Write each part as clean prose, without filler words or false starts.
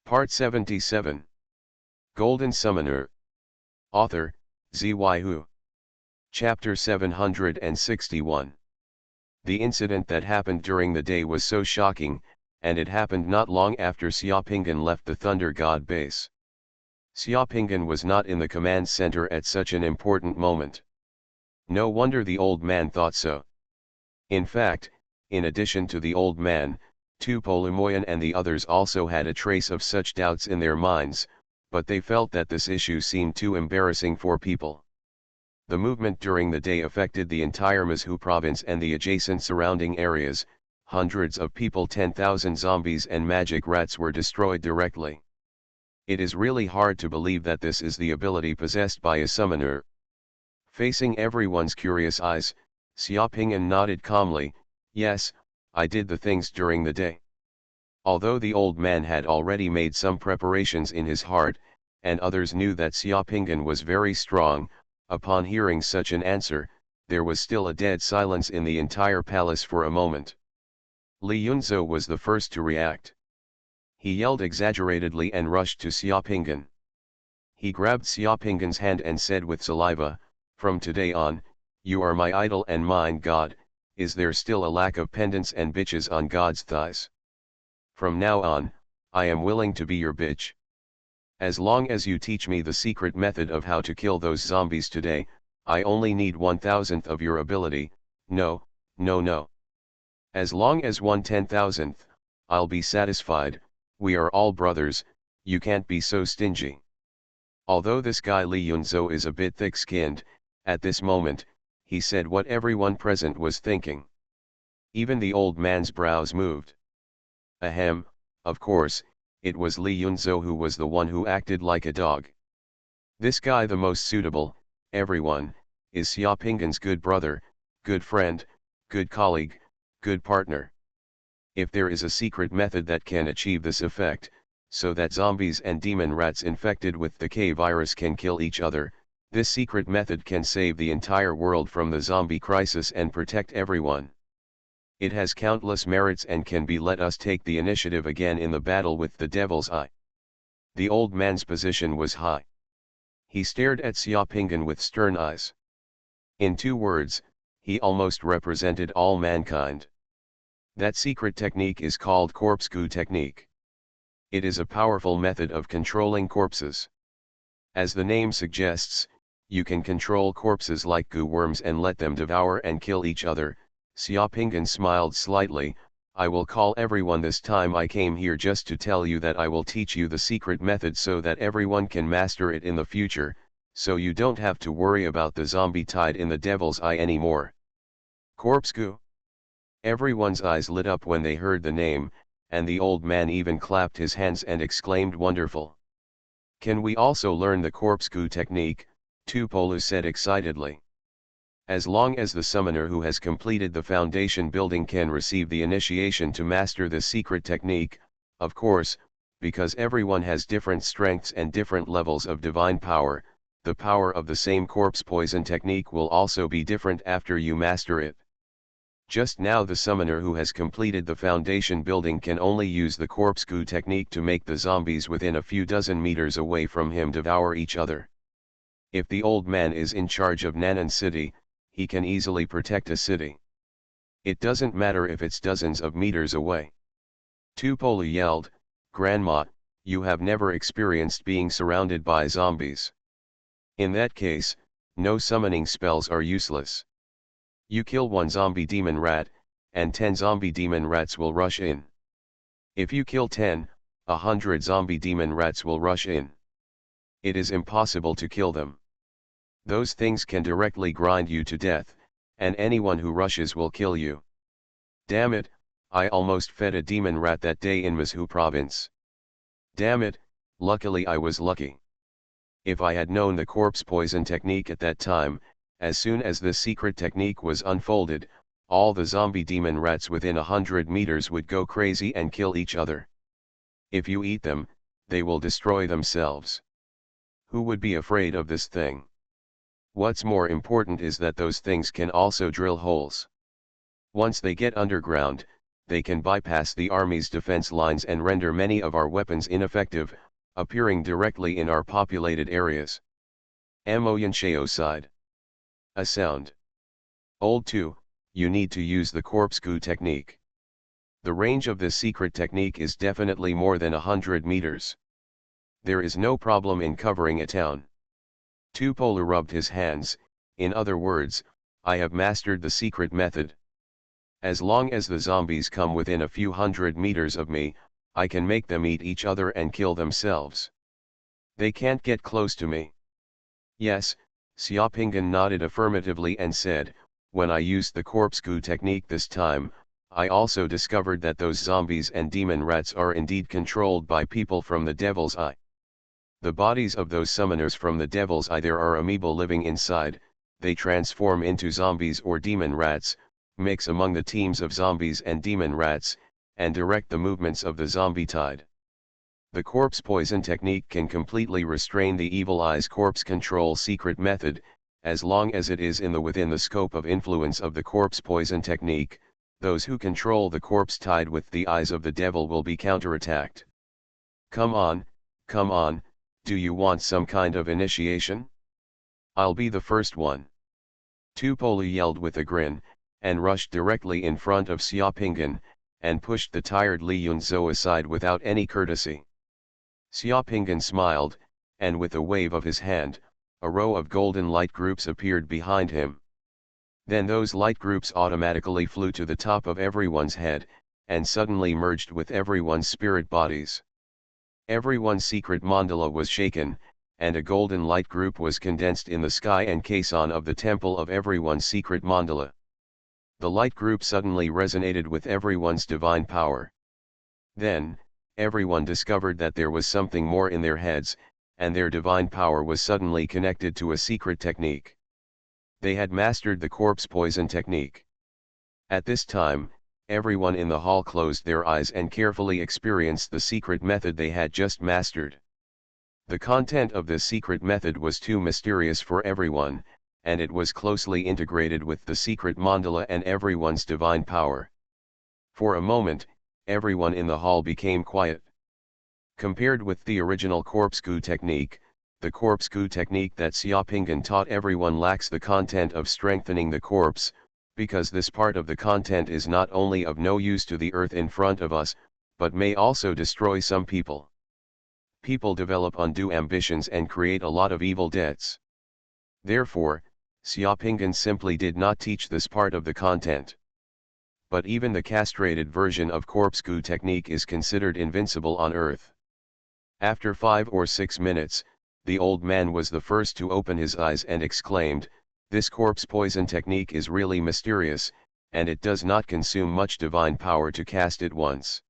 Part 77. Golden Summoner. Author, Xuanhuan. Chapter 761. The incident that happened during the day was so shocking, and it happened not long after Xiaopinggan left the Thunder God base. Xiaopinggan was not in the command center at such an important moment. No wonder the old man thought so. In fact, in addition to the old man, Tupolimoyan and the others also had a trace of such doubts in their minds, but they felt that this issue seemed too embarrassing for people. The movement during the day affected the entire Mazhu province and the adjacent surrounding areas. Hundreds of people, 10,000 zombies and magic rats were destroyed directly. It is really hard to believe that this is the ability possessed by a summoner. Facing everyone's curious eyes, Xiaopinggan nodded calmly, "Yes, I did the things during the day." Although the old man had already made some preparations in his heart, and others knew that Xiaopinggan was very strong, upon hearing such an answer, there was still a dead silence in the entire palace for a moment. Li Yunzhou was the first to react. He yelled exaggeratedly and rushed to Xiaopinggan. He grabbed Xiaopinggan's hand and said with saliva, "From today on, you are my idol and mine god. Is there still a lack of pendants and bitches on God's thighs? From now on, I am willing to be your bitch. As long as you teach me the secret method of how to kill those zombies today, I only need 1/1000th of your ability. No. As long as 1/10,000th, I'll be satisfied. We are all brothers, you can't be so stingy." Although this guy Li Yunzhou is a bit thick-skinned, at this moment, he said what everyone present was thinking. Even the old man's brows moved. Ahem, of course, it was Li Yunzhou who was the one who acted like a dog. This guy, the most suitable, everyone, is Xiaopinggan's good brother, good friend, good colleague, good partner. If there is a secret method that can achieve this effect, so that zombies and demon rats infected with the K virus can kill each other, this secret method can save the entire world from the zombie crisis and protect everyone. It has countless merits and can be let us take the initiative again in the battle with the Devil's Eye. The old man's position was high. He stared at Xiaopinggan with stern eyes. In 2 words, he almost represented all mankind. That secret technique is called corpse goo technique. It is a powerful method of controlling corpses. As the name suggests, you can control corpses like goo worms and let them devour and kill each other. Xiaopinggan smiled slightly. "I will call everyone this time. I came here just to tell you that I will teach you the secret method so that everyone can master it in the future, so you don't have to worry about the zombie tide in the Devil's Eye anymore." Corpse goo. Everyone's eyes lit up when they heard the name, and the old man even clapped his hands and exclaimed, "Wonderful! Can we also learn the corpse goo technique?" Tupolu said excitedly. "As long as the summoner who has completed the foundation building can receive the initiation to master the secret technique, of course, because everyone has different strengths and different levels of divine power, the power of the same corpse poison technique will also be different after you master it. Just now the summoner who has completed the foundation building can only use the corpse goo technique to make the zombies within a few dozen meters away from him devour each other. If the old man is in charge of Nanan city, he can easily protect a city. It doesn't matter if it's dozens of meters away." Tupolu yelled, "Grandma, you have never experienced being surrounded by zombies. In that case, no summoning spells are useless. You kill 1 zombie demon rat, and 10 zombie demon rats will rush in. If you kill 10, 100 zombie demon rats will rush in. It is impossible to kill them. Those things can directly grind you to death, and anyone who rushes will kill you. Damn it, I almost fed a demon rat that day in Mazhu province. Damn it, luckily I was lucky. If I had known the corpse poison technique at that time, as soon as this secret technique was unfolded, all the zombie demon rats within 100 meters would go crazy and kill each other. If you eat them, they will destroy themselves. Who would be afraid of this thing? What's more important is that those things can also drill holes. Once they get underground, they can bypass the army's defense lines and render many of our weapons ineffective, appearing directly in our populated areas. Emoyenshaoside. A sound. Old 2, you need to use the corpscrew technique. The range of this secret technique is definitely more than 100 meters. There is no problem in covering a town. Tupola rubbed his hands, in other words, I have mastered the secret method. As long as the zombies come within a few hundred meters of me, I can make them eat each other and kill themselves. They can't get close to me. Yes, Xiaopingan nodded affirmatively and said, when I used the corpscrew technique this time, I also discovered that those zombies and demon rats are indeed controlled by people from the Devil's Eye. The bodies of those summoners from the Devil's Eye, there are amoeba living inside, they transform into zombies or demon rats, mix among the teams of zombies and demon rats, and direct the movements of the zombie tide. The corpse poison technique can completely restrain the Evil Eye's corpse control secret method, as long as it is within the scope of influence of the corpse poison technique. Those who control the corpse tide with the eyes of the devil will be counterattacked. Come on, do you want some kind of initiation? I'll be the first one. Tupola yelled with a grin, and rushed directly in front of Xiaopingan, and pushed the tired Li Yunzhou aside without any courtesy. Xiaopingan smiled, and with a wave of his hand, a row of golden light groups appeared behind him. Then those light groups automatically flew to the top of everyone's head, and suddenly merged with everyone's spirit bodies. Everyone's secret mandala was shaken, and a golden light group was condensed in the sky and caisson of the temple of everyone's secret mandala. The light group suddenly resonated with everyone's divine power. Then, everyone discovered that there was something more in their heads, and their divine power was suddenly connected to a secret technique. They had mastered the corpse poison technique. At this time, everyone in the hall closed their eyes and carefully experienced the secret method they had just mastered. The content of this secret method was too mysterious for everyone, and it was closely integrated with the secret mandala and everyone's divine power. For a moment, everyone in the hall became quiet. Compared with the original corpscrew technique, the corpscrew technique that Xiaopingan taught everyone lacks the content of strengthening the corpse, because this part of the content is not only of no use to the earth in front of us, but may also destroy some people. People develop undue ambitions and create a lot of evil debts. Therefore, Xiaopingan simply did not teach this part of the content. But even the castrated version of corpscrew technique is considered invincible on earth. After 5 or 6 minutes, the old man was the first to open his eyes and exclaimed, "This corpse poison technique is really mysterious, and it does not consume much divine power to cast it once.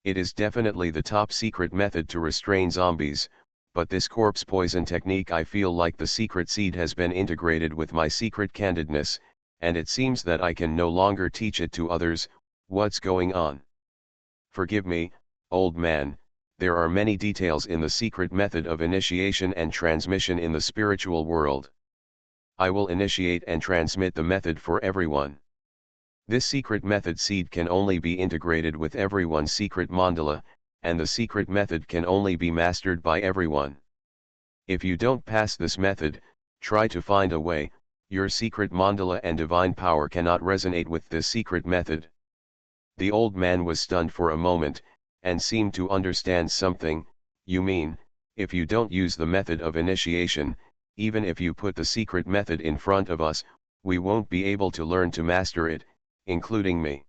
It is definitely the top secret method to restrain zombies, but this corpse poison technique, I feel like the secret seed has been integrated with my secret candidness, and it seems that I can no longer teach it to others. What's going on? Forgive me, old man. There are many details in the secret method of initiation and transmission in the spiritual world. I will initiate and transmit the method for everyone. This secret method seed can only be integrated with everyone's secret mandala, and the secret method can only be mastered by everyone. If you don't pass this method, try to find a way. Your secret mandala and divine power cannot resonate with this secret method." The old man was stunned for a moment, and seemed to understand something. "You mean, if you don't use the method of initiation, even if you put the secret method in front of us, we won't be able to learn to master it, including me?"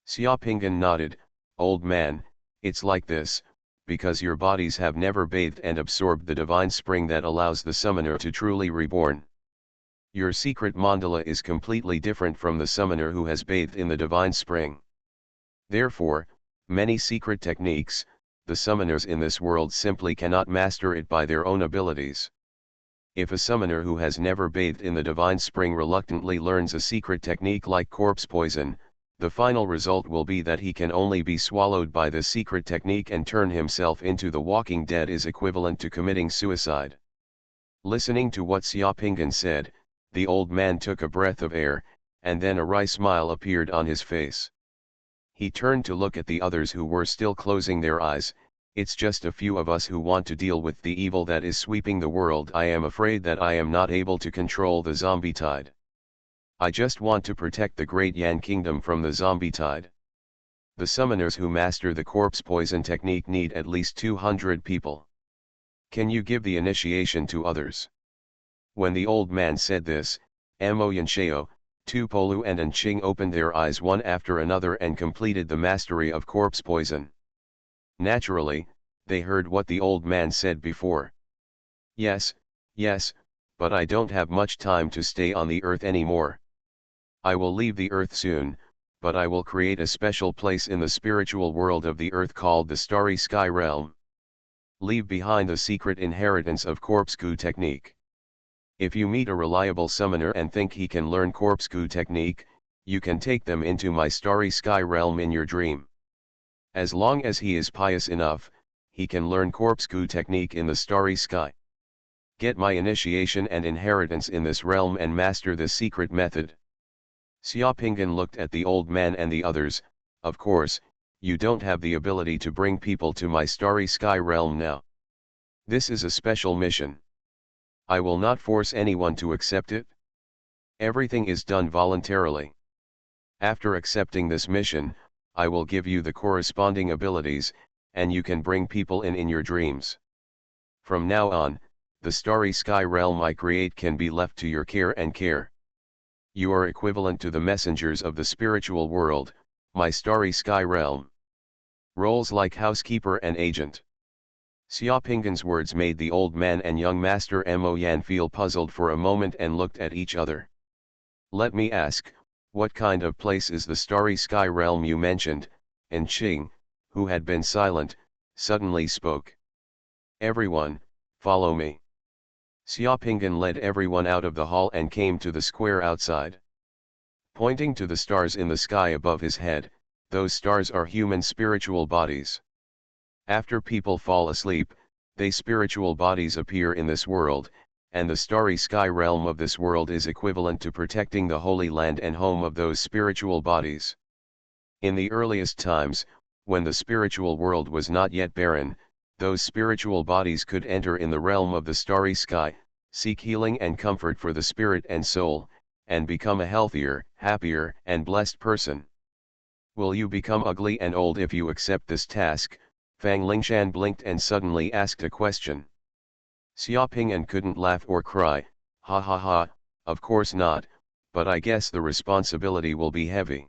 Xiaopingan nodded. "Old man, it's like this, because your bodies have never bathed and absorbed the divine spring that allows the summoner to truly reborn. Your secret mandala is completely different from the summoner who has bathed in the divine spring. Therefore, many secret techniques, the summoners in this world simply cannot master it by their own abilities. If a summoner who has never bathed in the divine spring reluctantly learns a secret technique like corpse poison, the final result will be that he can only be swallowed by the secret technique and turn himself into the walking dead, is equivalent to committing suicide." Listening to what Xiaopingan said, the old man took a breath of air, and then a wry smile appeared on his face. He turned to look at the others who were still closing their eyes. It's just a few of us who want to deal with the evil that is sweeping the world. I am afraid that I am not able to control the zombie tide. I just want to protect the Great Yan Kingdom from the zombie tide. The summoners who master the corpse poison technique need at least 200 people. Can you give the initiation to others? When the old man said this, Mo Yanshao, Tupolu and Anqing opened their eyes one after another and completed the mastery of corpse poison. Naturally, they heard what the old man said before. Yes, but I don't have much time to stay on the earth anymore. I will leave the earth soon, but I will create a special place in the spiritual world of the earth called the Starry Sky Realm. Leave behind the secret inheritance of Corpscu technique. If you meet a reliable summoner and think he can learn Corpscu technique, you can take them into my Starry Sky Realm in your dream. As long as he is pious enough, he can learn Corpscu technique in the Starry Sky. Get my initiation and inheritance in this realm and master this secret method. Xiaopingan looked at the old man and the others. Of course, you don't have the ability to bring people to my Starry Sky Realm now. This is a special mission. I will not force anyone to accept it. Everything is done voluntarily. After accepting this mission, I will give you the corresponding abilities, and you can bring people in your dreams. From now on, the Starry Sky Realm I create can be left to your care and care. You are equivalent to the messengers of the spiritual world, my Starry Sky Realm. Roles like housekeeper and agent. Xiaopingan's words made the old man and young master Mo Yan feel puzzled for a moment and looked at each other. Let me ask, what kind of place is the Starry Sky Realm you mentioned? And Qing, who had been silent, suddenly spoke. Everyone, follow me. Xiaopingan led everyone out of the hall and came to the square outside. Pointing to the stars in the sky above his head, those stars are human spiritual bodies. After people fall asleep, they spiritual bodies appear in this world, and the Starry Sky Realm of this world is equivalent to protecting the Holy Land and home of those spiritual bodies. In the earliest times, when the spiritual world was not yet barren, those spiritual bodies could enter in the realm of the Starry Sky, seek healing and comfort for the spirit and soul, and become a healthier, happier, and blessed person. Will you become ugly and old if you accept this task? Fang Lingshan blinked and suddenly asked a question. Xiaopingan couldn't laugh or cry. Ha ha ha, of course not, but I guess the responsibility will be heavy.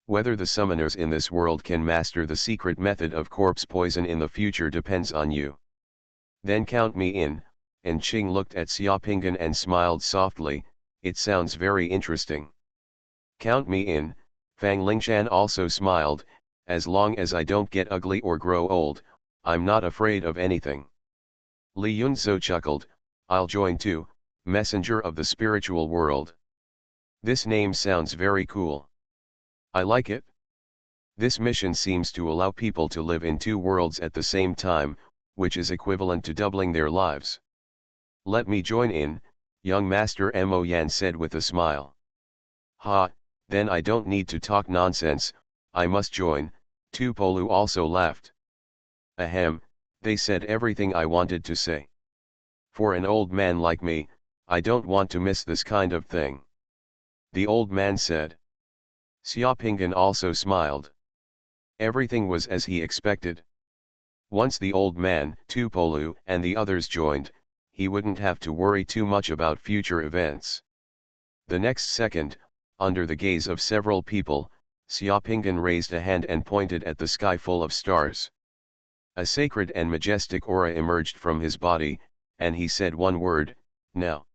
Whether the summoners in this world can master the secret method of corpse poison in the future depends on you. Then count me in. And Qing looked at Xiaopingan and smiled softly. It sounds very interesting. Count me in. Fang Lingshan also smiled. As long as I don't get ugly or grow old, I'm not afraid of anything. Li Yunzhou chuckled. I'll join too, messenger of the spiritual world. This name sounds very cool. I like it. This mission seems to allow people to live in two worlds at the same time, which is equivalent to doubling their lives. Let me join in, young Master Mo Yan said with a smile. Ha, then I don't need to talk nonsense, I must join. Tupolu also laughed. Ahem, they said everything I wanted to say. For an old man like me, I don't want to miss this kind of thing. The old man said. Xiaopingan also smiled. Everything was as he expected. Once the old man, Tupolu, and the others joined, he wouldn't have to worry too much about future events. The next second, under the gaze of several people, Xiaopingan raised a hand and pointed at the sky full of stars. A sacred and majestic aura emerged from his body, and he said one word, now.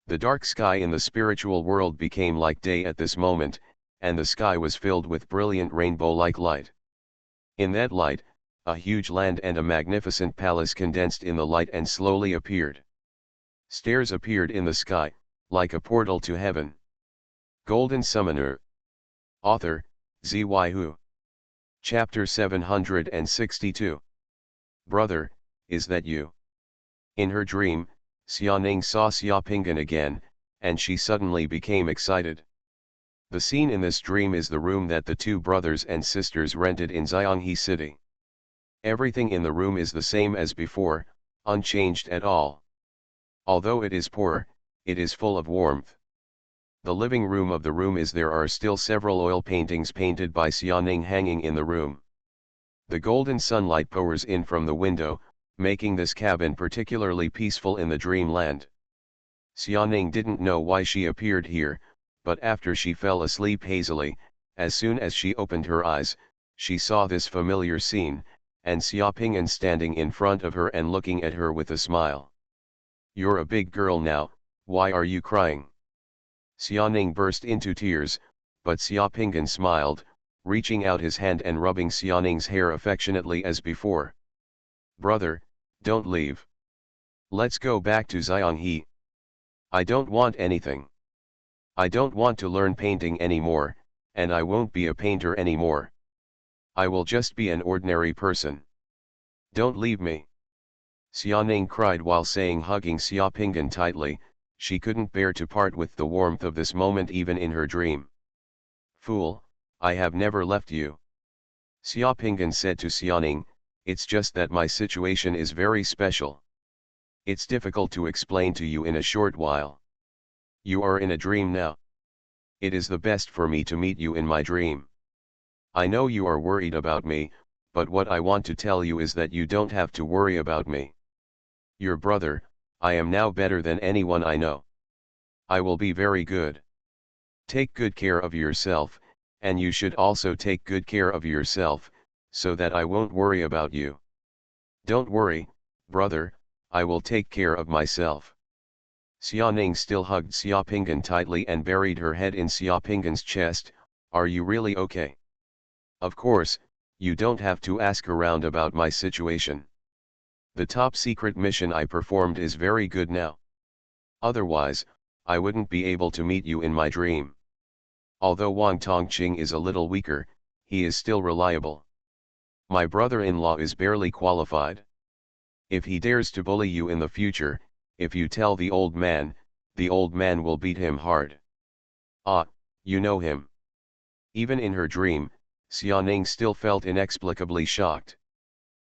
The dark sky in the spiritual world became like day at this moment, and the sky was filled with brilliant rainbow-like light. In that light, a huge land and a magnificent palace condensed in the light and slowly appeared. Stairs appeared in the sky, like a portal to heaven. Golden Summoner. Author, Xuanhuan. Chapter 762. Brother, is that you? In her dream, Xiaoning saw Xiaopingan again, and she suddenly became excited. The scene in this dream is the room that the two brothers and sisters rented in Xuanhuan City. Everything in the room is the same as before, unchanged at all. Although it is poor, it is full of warmth. The living room of the room is there are still several oil paintings painted by Xuanhuan hanging in the room. The golden sunlight pours in from the window, making this cabin particularly peaceful in the dreamland. Xuanhuan didn't know why she appeared here, but after she fell asleep hazily, as soon as she opened her eyes, she saw this familiar scene, and Xiaopingyan standing in front of her and looking at her with a smile. "You're a big girl now, why are you crying?" Xiaopingyan burst into tears, but Xiaopingyan smiled, reaching out his hand and rubbing Xiaopingyan's hair affectionately as before. "Brother, don't leave. Let's go back to Xuanhuan. I don't want anything. I don't want to learn painting anymore, and I won't be a painter anymore. I will just be an ordinary person. Don't leave me." Xiaopingyan cried while hugging Xiaopingyan tightly. She couldn't bear to part with the warmth of this moment even in her dream. "Fool, I have never left you." Xiaopingyan said to Xiaopingyan, "It's just that my situation is very special. It's difficult to explain to you in a short while. You are in a dream now. It is the best for me to meet you in my dream. I know you are worried about me, but what I want to tell you is that you don't have to worry about me. Your brother, I am now better than anyone I know. I will be very good. Take good care of yourself, and you should also take good care of yourself, so that I won't worry about you. Don't worry, brother, I will take care of myself." Xiaopingyan still hugged Xiaopingyan tightly and buried her head in Xiaopingyan's chest. "Are you really okay? Of course, you don't have to ask around about my situation. The top secret mission I performed is very good now. Otherwise, I wouldn't be able to meet you in my dream. Although Wang Tongqing is a little weaker, he is still reliable. My brother-in-law is barely qualified. If he dares to bully you in the future, if you tell the old man will beat him hard. Ah, you know him." Even in her dream, Xiaopingyan still felt inexplicably shocked.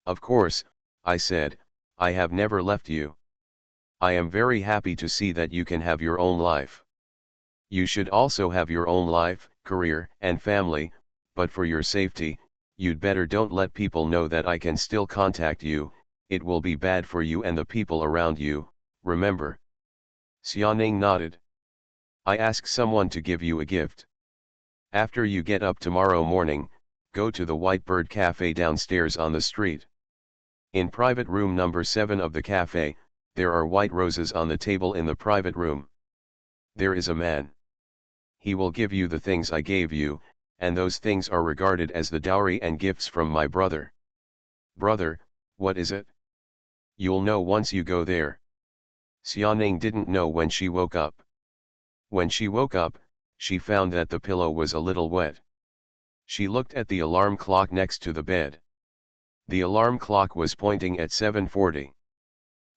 "Of course," I said, "I have never left you. I am very happy to see that you can have your own life. You should also have your own life, career, and family, but for your safety, you'd better don't let people know that I can still contact you. It will be bad for you and the people around you, remember?" Xiaopingyan nodded. "I ask someone to give you a gift. After you get up tomorrow morning, go to the White Bird Cafe downstairs on the street. In private room number 7 of the cafe, there are white roses on the table in the private room. There is a man. He will give you the things I gave you, and those things are regarded as the dowry and gifts from my brother." "Brother, what is it?" "You'll know once you go there." Xiaopingyan didn't know when she woke up. When she woke up, she found that the pillow was a little wet. She looked at the alarm clock next to the bed. The alarm clock was pointing at 7:40.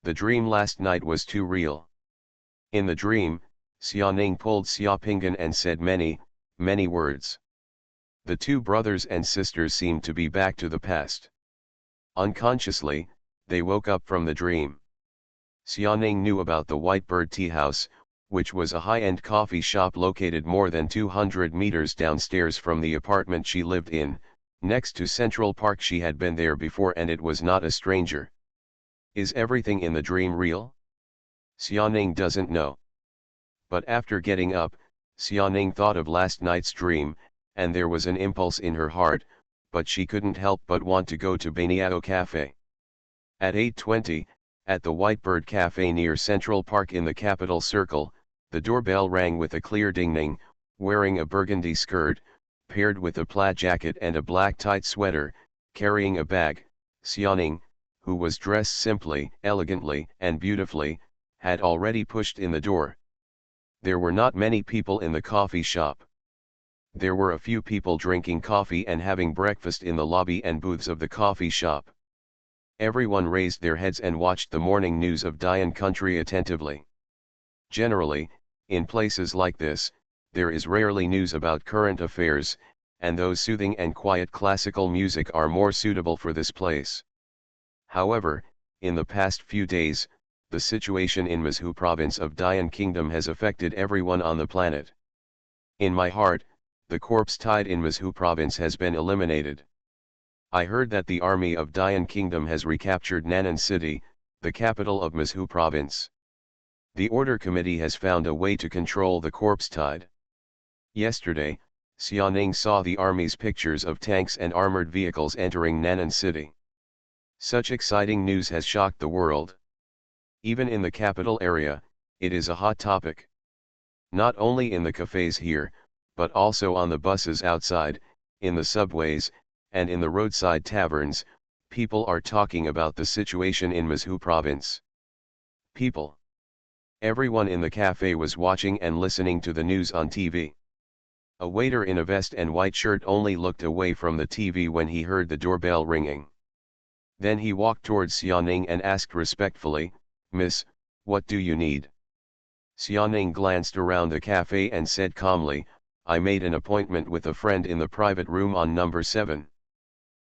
The dream last night was too real. In the dream, Xiaopingyan pulled Xiaopingyan and said many, many words. The two brothers and sisters seemed to be back to the past. Unconsciously, they woke up from the dream. Xiaopingyan knew about the White Bird Tea House, which was a high-end coffee shop located more than 200 meters downstairs from the apartment she lived in, next to Central Park. She had been there before and it was not a stranger. Is everything in the dream real? Xiaopingyan doesn't know. But after getting up, Xiaopingyan thought of last night's dream, and there was an impulse in her heart, but she couldn't help but want to go to Baniao Cafe. At 8:20, at the White Bird Cafe near Central Park in the Capital Circle, the doorbell rang with a clear ding-ding. Wearing a burgundy skirt, paired with a plaid jacket and a black tight sweater, carrying a bag, Xiaopingyan, who was dressed simply, elegantly, and beautifully, had already pushed in the door. There were not many people in the coffee shop. There were a few people drinking coffee and having breakfast in the lobby and booths of the coffee shop. Everyone raised their heads and watched the morning news of Dian country attentively. Generally, in places like this, there is rarely news about current affairs, and those soothing and quiet classical music are more suitable for this place. However, in the past few days, the situation in Mizhu province of Dian Kingdom has affected everyone on the planet. In my heart, the corpse tide in Mizhu province has been eliminated. I heard that the army of Dian Kingdom has recaptured Nanan city, the capital of Mizhu province. The order committee has found a way to control the corpse tide. Yesterday, Xianing saw the army's pictures of tanks and armored vehicles entering Nanan city. Such exciting news has shocked the world. Even in the capital area, it is a hot topic. Not only in the cafes here, but also on the buses outside, in the subways, and in the roadside taverns, people are talking about the situation in Mizhu province. People. Everyone in the cafe was watching and listening to the news on TV. A waiter in a vest and white shirt only looked away from the TV when he heard the doorbell ringing. Then he walked towards Xianing and asked respectfully, "Miss, what do you need?" Xianing glanced around the cafe and said calmly, "I made an appointment with a friend in the private room on number 7.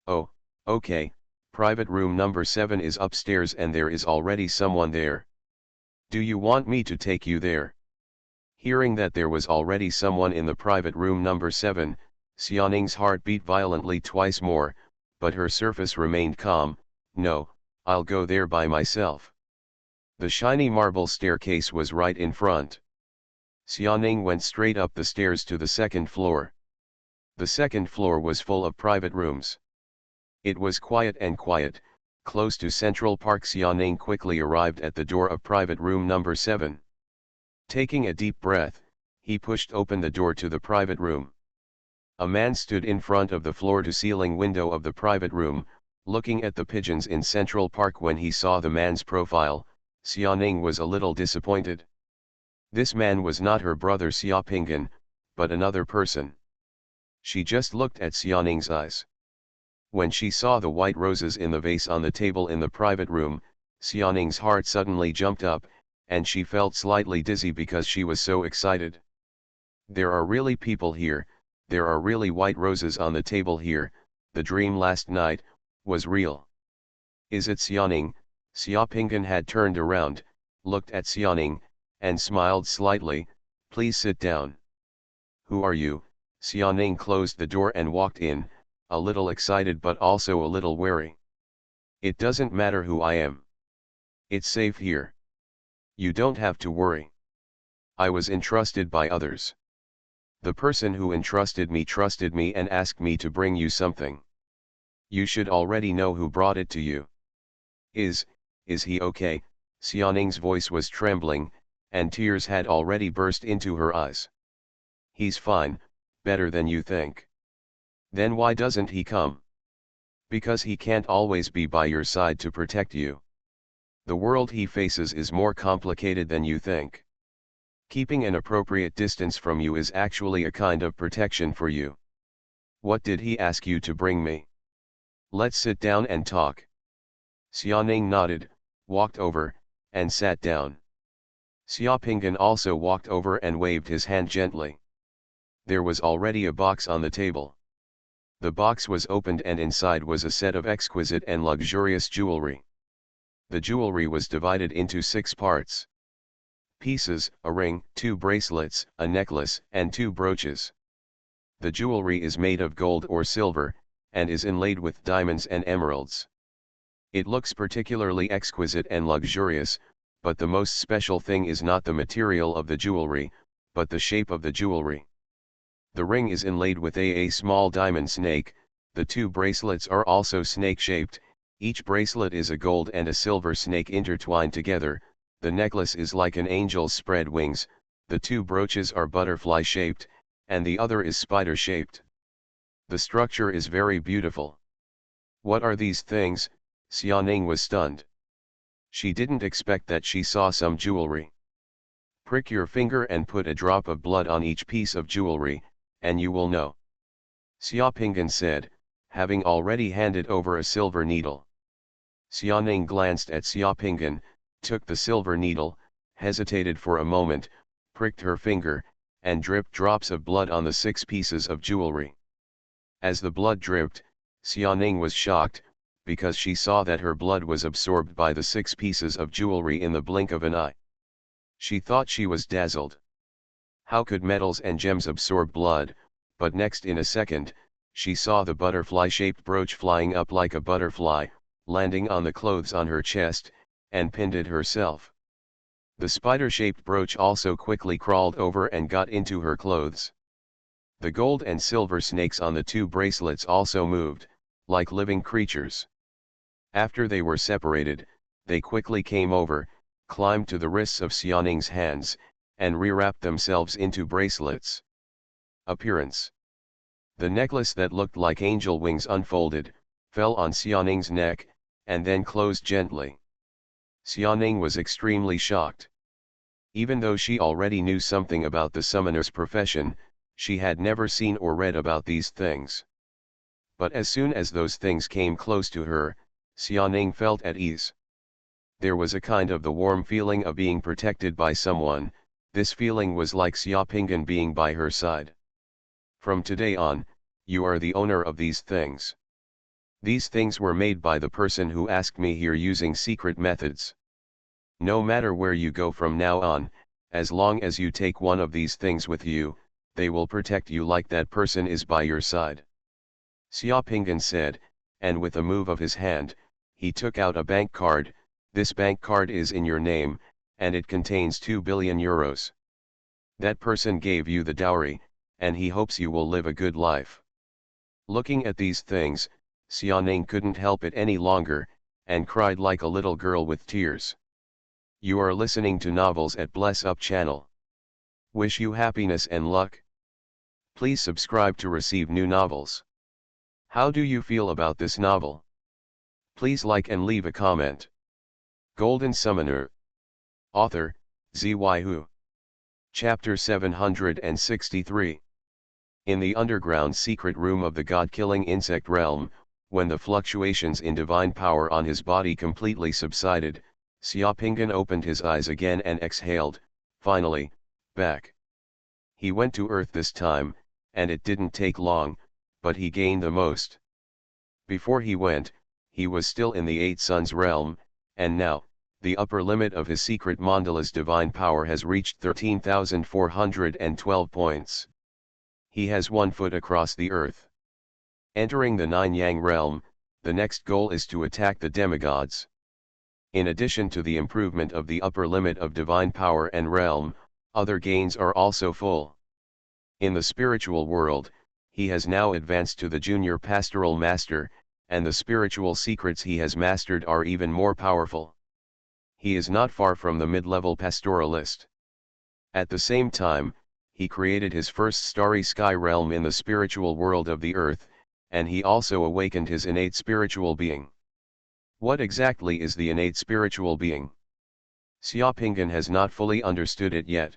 "Oh, okay, private room number 7 is upstairs and there is already someone there. Do you want me to take you there?" Hearing that there was already someone in the private room number 7, Xianing's heart beat violently twice more, but her surface remained calm. "No, I'll go there by myself." The shiny marble staircase was right in front. Xianing went straight up the stairs to the second floor. The second floor was full of private rooms. It was quiet and quiet, close to Central Park. Xianing quickly arrived at the door of private room number 7. Taking a deep breath, he pushed open the door to the private room. A man stood in front of the floor-to-ceiling window of the private room, looking at the pigeons in Central Park. When he saw the man's profile, Xianing was a little disappointed. This man was not her brother Xiaopinggan, but another person. She just looked at Xianing's eyes. When she saw the white roses in the vase on the table in the private room, Xianing's heart suddenly jumped up, and she felt slightly dizzy because she was so excited. There are really people here, there are really white roses on the table here, the dream last night was real. Is it Xianing? Xiaopinggan had turned around, looked at Xianing, and smiled slightly. "Please sit down." "Who are you?" Xianing closed the door and walked in, a little excited but also a little wary. "It doesn't matter who I am. It's safe here. You don't have to worry. I was entrusted by others. The person who entrusted me trusted me and asked me to bring you something. You should already know who brought it to you." Is he okay?" Xianing's voice was trembling, and tears had already burst into her eyes. "He's fine, better than you think." "Then why doesn't he come?" "Because he can't always be by your side to protect you. The world he faces is more complicated than you think. Keeping an appropriate distance from you is actually a kind of protection for you." "What did he ask you to bring me?" "Let's sit down and talk." Xianing nodded, walked over, and sat down. Xiaopinggan also walked over and waved his hand gently. There was already a box on the table. The box was opened and inside was a set of exquisite and luxurious jewelry. The jewelry was divided into 6 parts. Pieces: a ring, 2 bracelets, a necklace, and 2 brooches. The jewelry is made of gold or silver, and is inlaid with diamonds and emeralds. It looks particularly exquisite and luxurious, but the most special thing is not the material of the jewelry, but the shape of the jewelry. The ring is inlaid with a small diamond snake, the 2 bracelets are also snake-shaped, each bracelet is a gold and a silver snake intertwined together, the necklace is like an angel's spread wings, the 2 brooches are butterfly-shaped, and the other is spider-shaped. The structure is very beautiful." "What are these things?" Xianing was stunned. She didn't expect that she saw some jewelry. "Prick your finger and put a drop of blood on each piece of jewelry, and you will know," Xiaopinggan said, having already handed over a silver needle. Xianing glanced at Xiaopinggan, took the silver needle, hesitated for a moment, pricked her finger, and dripped drops of blood on the 6 pieces of jewelry. As the blood dripped, Xuanning was shocked, because she saw that her blood was absorbed by the 6 pieces of jewelry in the blink of an eye. She thought she was dazzled. How could metals and gems absorb blood? But next in a second, she saw the butterfly-shaped brooch flying up like a butterfly, landing on the clothes on her chest, and pinned it herself. The spider-shaped brooch also quickly crawled over and got into her clothes. The gold and silver snakes on the 2 bracelets also moved, like living creatures. After they were separated, they quickly came over, climbed to the wrists of Xuanning's hands, and rewrapped themselves into bracelets. Appearance. The necklace that looked like angel wings unfolded, fell on Xuanning's neck, and then closed gently. Xuanning was extremely shocked. Even though she already knew something about the summoner's profession, she had never seen or read about these things. But as soon as those things came close to her, Xuanning felt at ease. There was a kind of the warm feeling of being protected by someone. This feeling was like Xiaopingyan being by her side. From today on, you are the owner of these things. These things were made by the person who asked me here using secret methods. No matter where you go from now on, as long as you take one of these things with you, they will protect you like that person is by your side. Xiaopingyan said, and with a move of his hand, he took out a bank card. This bank card is in your name, and it contains 2 billion euros. That person gave you the dowry, and he hopes you will live a good life. Looking at these things, Xuanning couldn't help it any longer, and cried like a little girl with tears. You are listening to novels at Bless Up channel. Wish you happiness and luck. Please subscribe to receive new novels. How do you feel about this novel? Please like and leave a comment. Golden Summoner. Author, Xuanhuan. Chapter 763. In the underground secret room of the god-killing insect realm, when the fluctuations in divine power on his body completely subsided, Xiaopingyan opened his eyes again and exhaled, finally, back. He went to Earth this time, and it didn't take long, but he gained the most. Before he went, he was still in the 8 suns realm, and now, the upper limit of his secret mandala's divine power has reached 13,412 points. He has 1 foot across the earth. Entering the 9 yang realm, the next goal is to attack the demigods. In addition to the improvement of the upper limit of divine power and realm, other gains are also full. In the spiritual world, he has now advanced to the junior pastoral master, and the spiritual secrets he has mastered are even more powerful. He is not far from the mid-level pastoralist. At the same time, he created his first starry sky realm in the spiritual world of the earth, and he also awakened his innate spiritual being. What exactly is the innate spiritual being? Xiaopingyan has not fully understood it yet.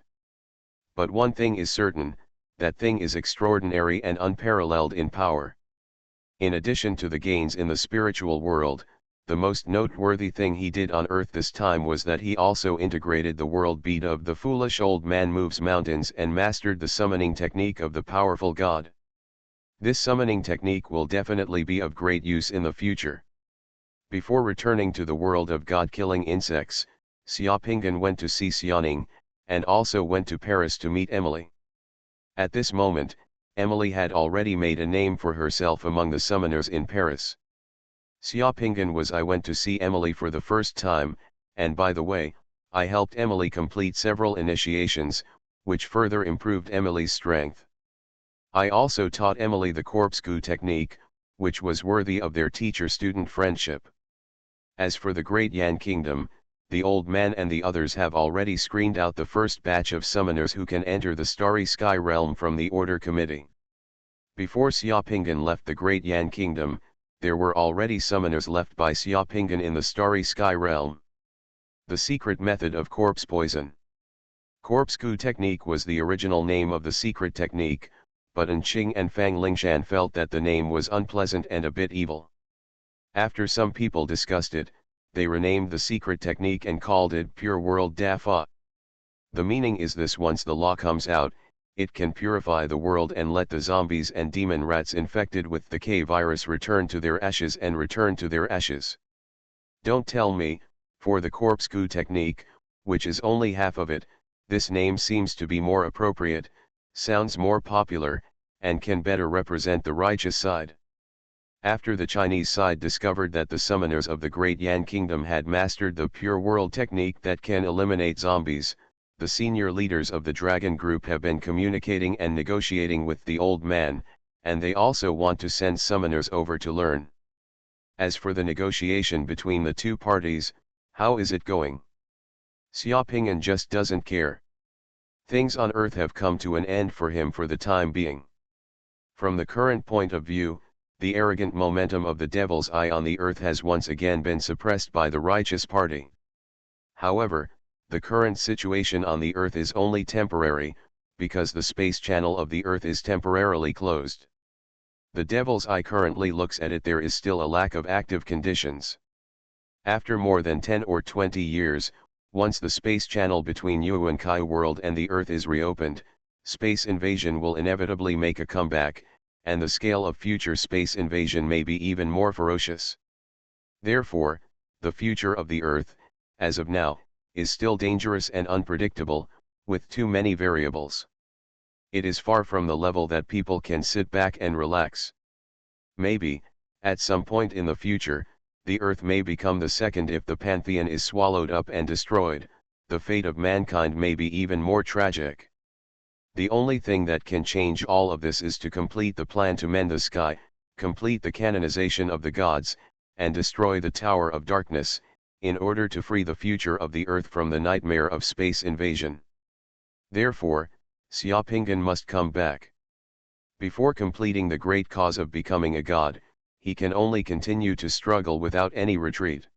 But one thing is certain, that thing is extraordinary and unparalleled in power. In addition to the gains in the spiritual world, the most noteworthy thing he did on Earth this time was that he also integrated the world beat of the foolish old man moves mountains and mastered the summoning technique of the powerful god. This summoning technique will definitely be of great use in the future. Before returning to the world of god-killing insects, Xiaopingyan went to see Xuanning, and also went to Paris to meet Emily. At this moment, Emily had already made a name for herself among the summoners in Paris. Xiaopingyan I went to see Emily for the first time, and by the way, I helped Emily complete several initiations, which further improved Emily's strength. I also taught Emily the corpsecue technique, which was worthy of their teacher-student friendship. As for the Great Yan Kingdom, the old man and the others have already screened out the first batch of summoners who can enter the Starry Sky realm from the Order Committee. Before Xiaopingyan left the Great Yan Kingdom, there were already summoners left by Xiaopingyan in the Starry Sky realm. The secret method of corpse poison. Corpsecue technique was the original name of the secret technique, but Anqing and Fang Lingshan felt that the name was unpleasant and a bit evil. After some people discussed it, they renamed the secret technique and called it Pure World Da Fa. The meaning is this: once the law comes out, it can purify the world and let the zombies and demon rats infected with the K virus return to their ashes and return to their ashes. Don't tell me, for the corpse-goo technique, which is only half of it, this name seems to be more appropriate, sounds more popular, and can better represent the righteous side. After the Chinese side discovered that the summoners of the Great Yan Kingdom had mastered the pure world technique that can eliminate zombies, the senior leaders of the Dragon Group have been communicating and negotiating with the old man, and they also want to send summoners over to learn. As for the negotiation between the two parties, how is it going? Xiaoping'an just doesn't care. Things on Earth have come to an end for him for the time being. From the current point of view, the arrogant momentum of the Devil's Eye on the Earth has once again been suppressed by the righteous party. However, the current situation on the Earth is only temporary, because the space channel of the Earth is temporarily closed. The Devil's Eye currently looks at it. There is still a lack of active conditions. After more than 10 or 20 years, once the space channel between Yuankai world and the Earth is reopened, space invasion will inevitably make a comeback, and the scale of future space invasion may be even more ferocious. Therefore, the future of the Earth, as of now, is still dangerous and unpredictable, with too many variables. It is far from the level that people can sit back and relax. Maybe, at some point in the future, the Earth may become the second. If the Pantheon is swallowed up and destroyed, the fate of mankind may be even more tragic. The only thing that can change all of this is to complete the plan to mend the sky, complete the canonization of the gods, and destroy the Tower of Darkness, in order to free the future of the Earth from the nightmare of space invasion. Therefore, Xiaoping'an must come back. Before completing the great cause of becoming a god, he can only continue to struggle without any retreat.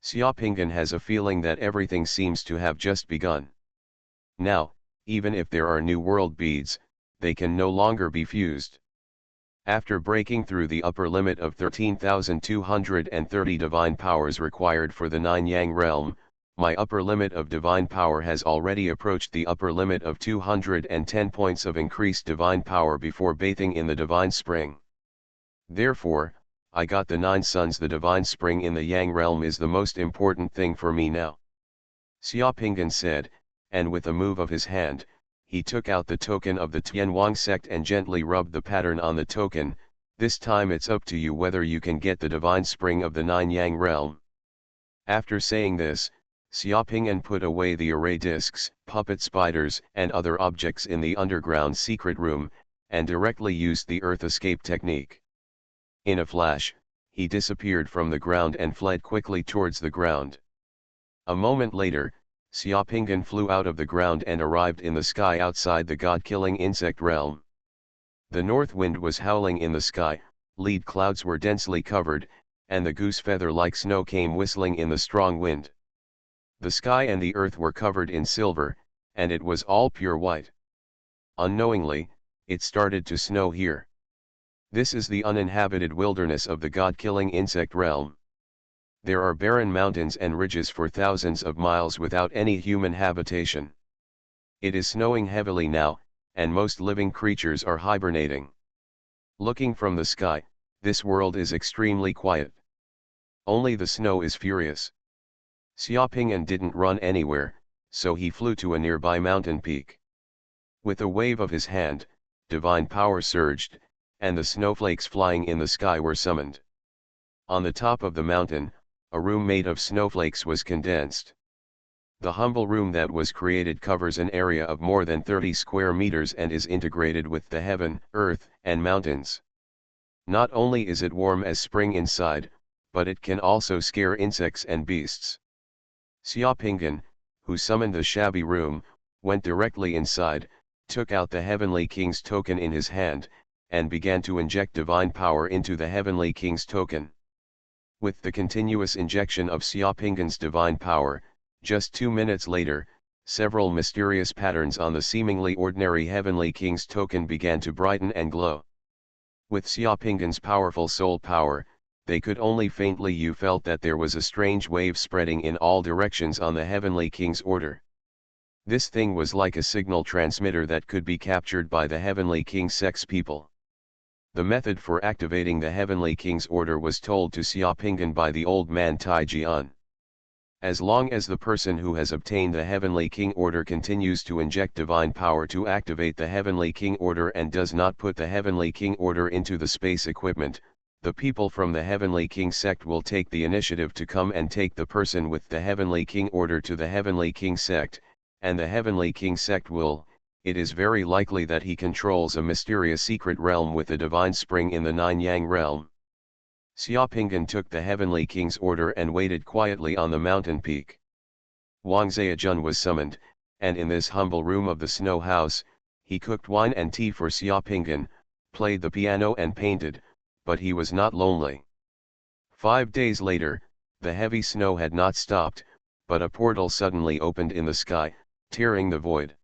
Xiaoping'an has a feeling that everything seems to have just begun. Now, even if there are new world beads, they can no longer be fused. After breaking through the upper limit of 13,230 divine powers required for the 9 Yang realm, my upper limit of divine power has already approached the upper limit of 210 points of increased divine power before bathing in the divine spring. Therefore, I got the 9 suns. The divine spring in the Yang realm is the most important thing for me now. Xiaoping'an said, and with a move of his hand, he took out the token of the Tianwang sect and gently rubbed the pattern on the token. This time it's up to you whether you can get the divine spring of the 9 Yang realm. After saying this, Xiaoping'an put away the array discs, puppet spiders and other objects in the underground secret room, and directly used the earth escape technique. In a flash, he disappeared from the ground and fled quickly towards the ground. A moment later, Xiaoping'an flew out of the ground and arrived in the sky outside the god-killing insect realm. The north wind was howling in the sky, lead clouds were densely covered, and the goose feather-like snow came whistling in the strong wind. The sky and the earth were covered in silver, and it was all pure white. Unknowingly, it started to snow here. This is the uninhabited wilderness of the god-killing insect realm. There are barren mountains and ridges for thousands of miles without any human habitation. It is snowing heavily now, and most living creatures are hibernating. Looking from the sky, this world is extremely quiet. Only the snow is furious. Xiaoping'an didn't run anywhere, so he flew to a nearby mountain peak. With a wave of his hand, divine power surged, and the snowflakes flying in the sky were summoned. On the top of the mountain, a room made of snowflakes was condensed. The humble room that was created covers an area of more than 30 square meters and is integrated with the heaven, earth, and mountains. Not only is it warm as spring inside, but it can also scare insects and beasts. Xiaoping'an, who summoned the shabby room, went directly inside, took out the Heavenly King's token in his hand, and began to inject divine power into the Heavenly King's token. With the continuous injection of Xiaoping'an's divine power, just 2 minutes later, several mysterious patterns on the seemingly ordinary Heavenly King's token began to brighten and glow. With Xiaoping'an's powerful soul power, they could only faintly you felt that there was a strange wave spreading in all directions on the Heavenly King's order. This thing was like a signal transmitter that could be captured by the Heavenly King's sex people. The method for activating the Heavenly King's order was told to Xiaopingan by the old man Tai Jian. As long as the person who has obtained the Heavenly King order continues to inject divine power to activate the Heavenly King order and does not put the Heavenly King order into the space equipment, the people from the Heavenly King sect will take the initiative to come and take the person with the Heavenly King order to the Heavenly King sect, and the Heavenly King sect will, it is very likely that he controls a mysterious secret realm with a divine spring in the Nine Yang realm. Xiaopingan took the Heavenly King's order and waited quietly on the mountain peak. Wang Zhejian was summoned, and in this humble room of the snow house, he cooked wine and tea for Xiaopingan, played the piano and painted, but he was not lonely. 5 days later, the heavy snow had not stopped, but a portal suddenly opened in the sky, tearing the void.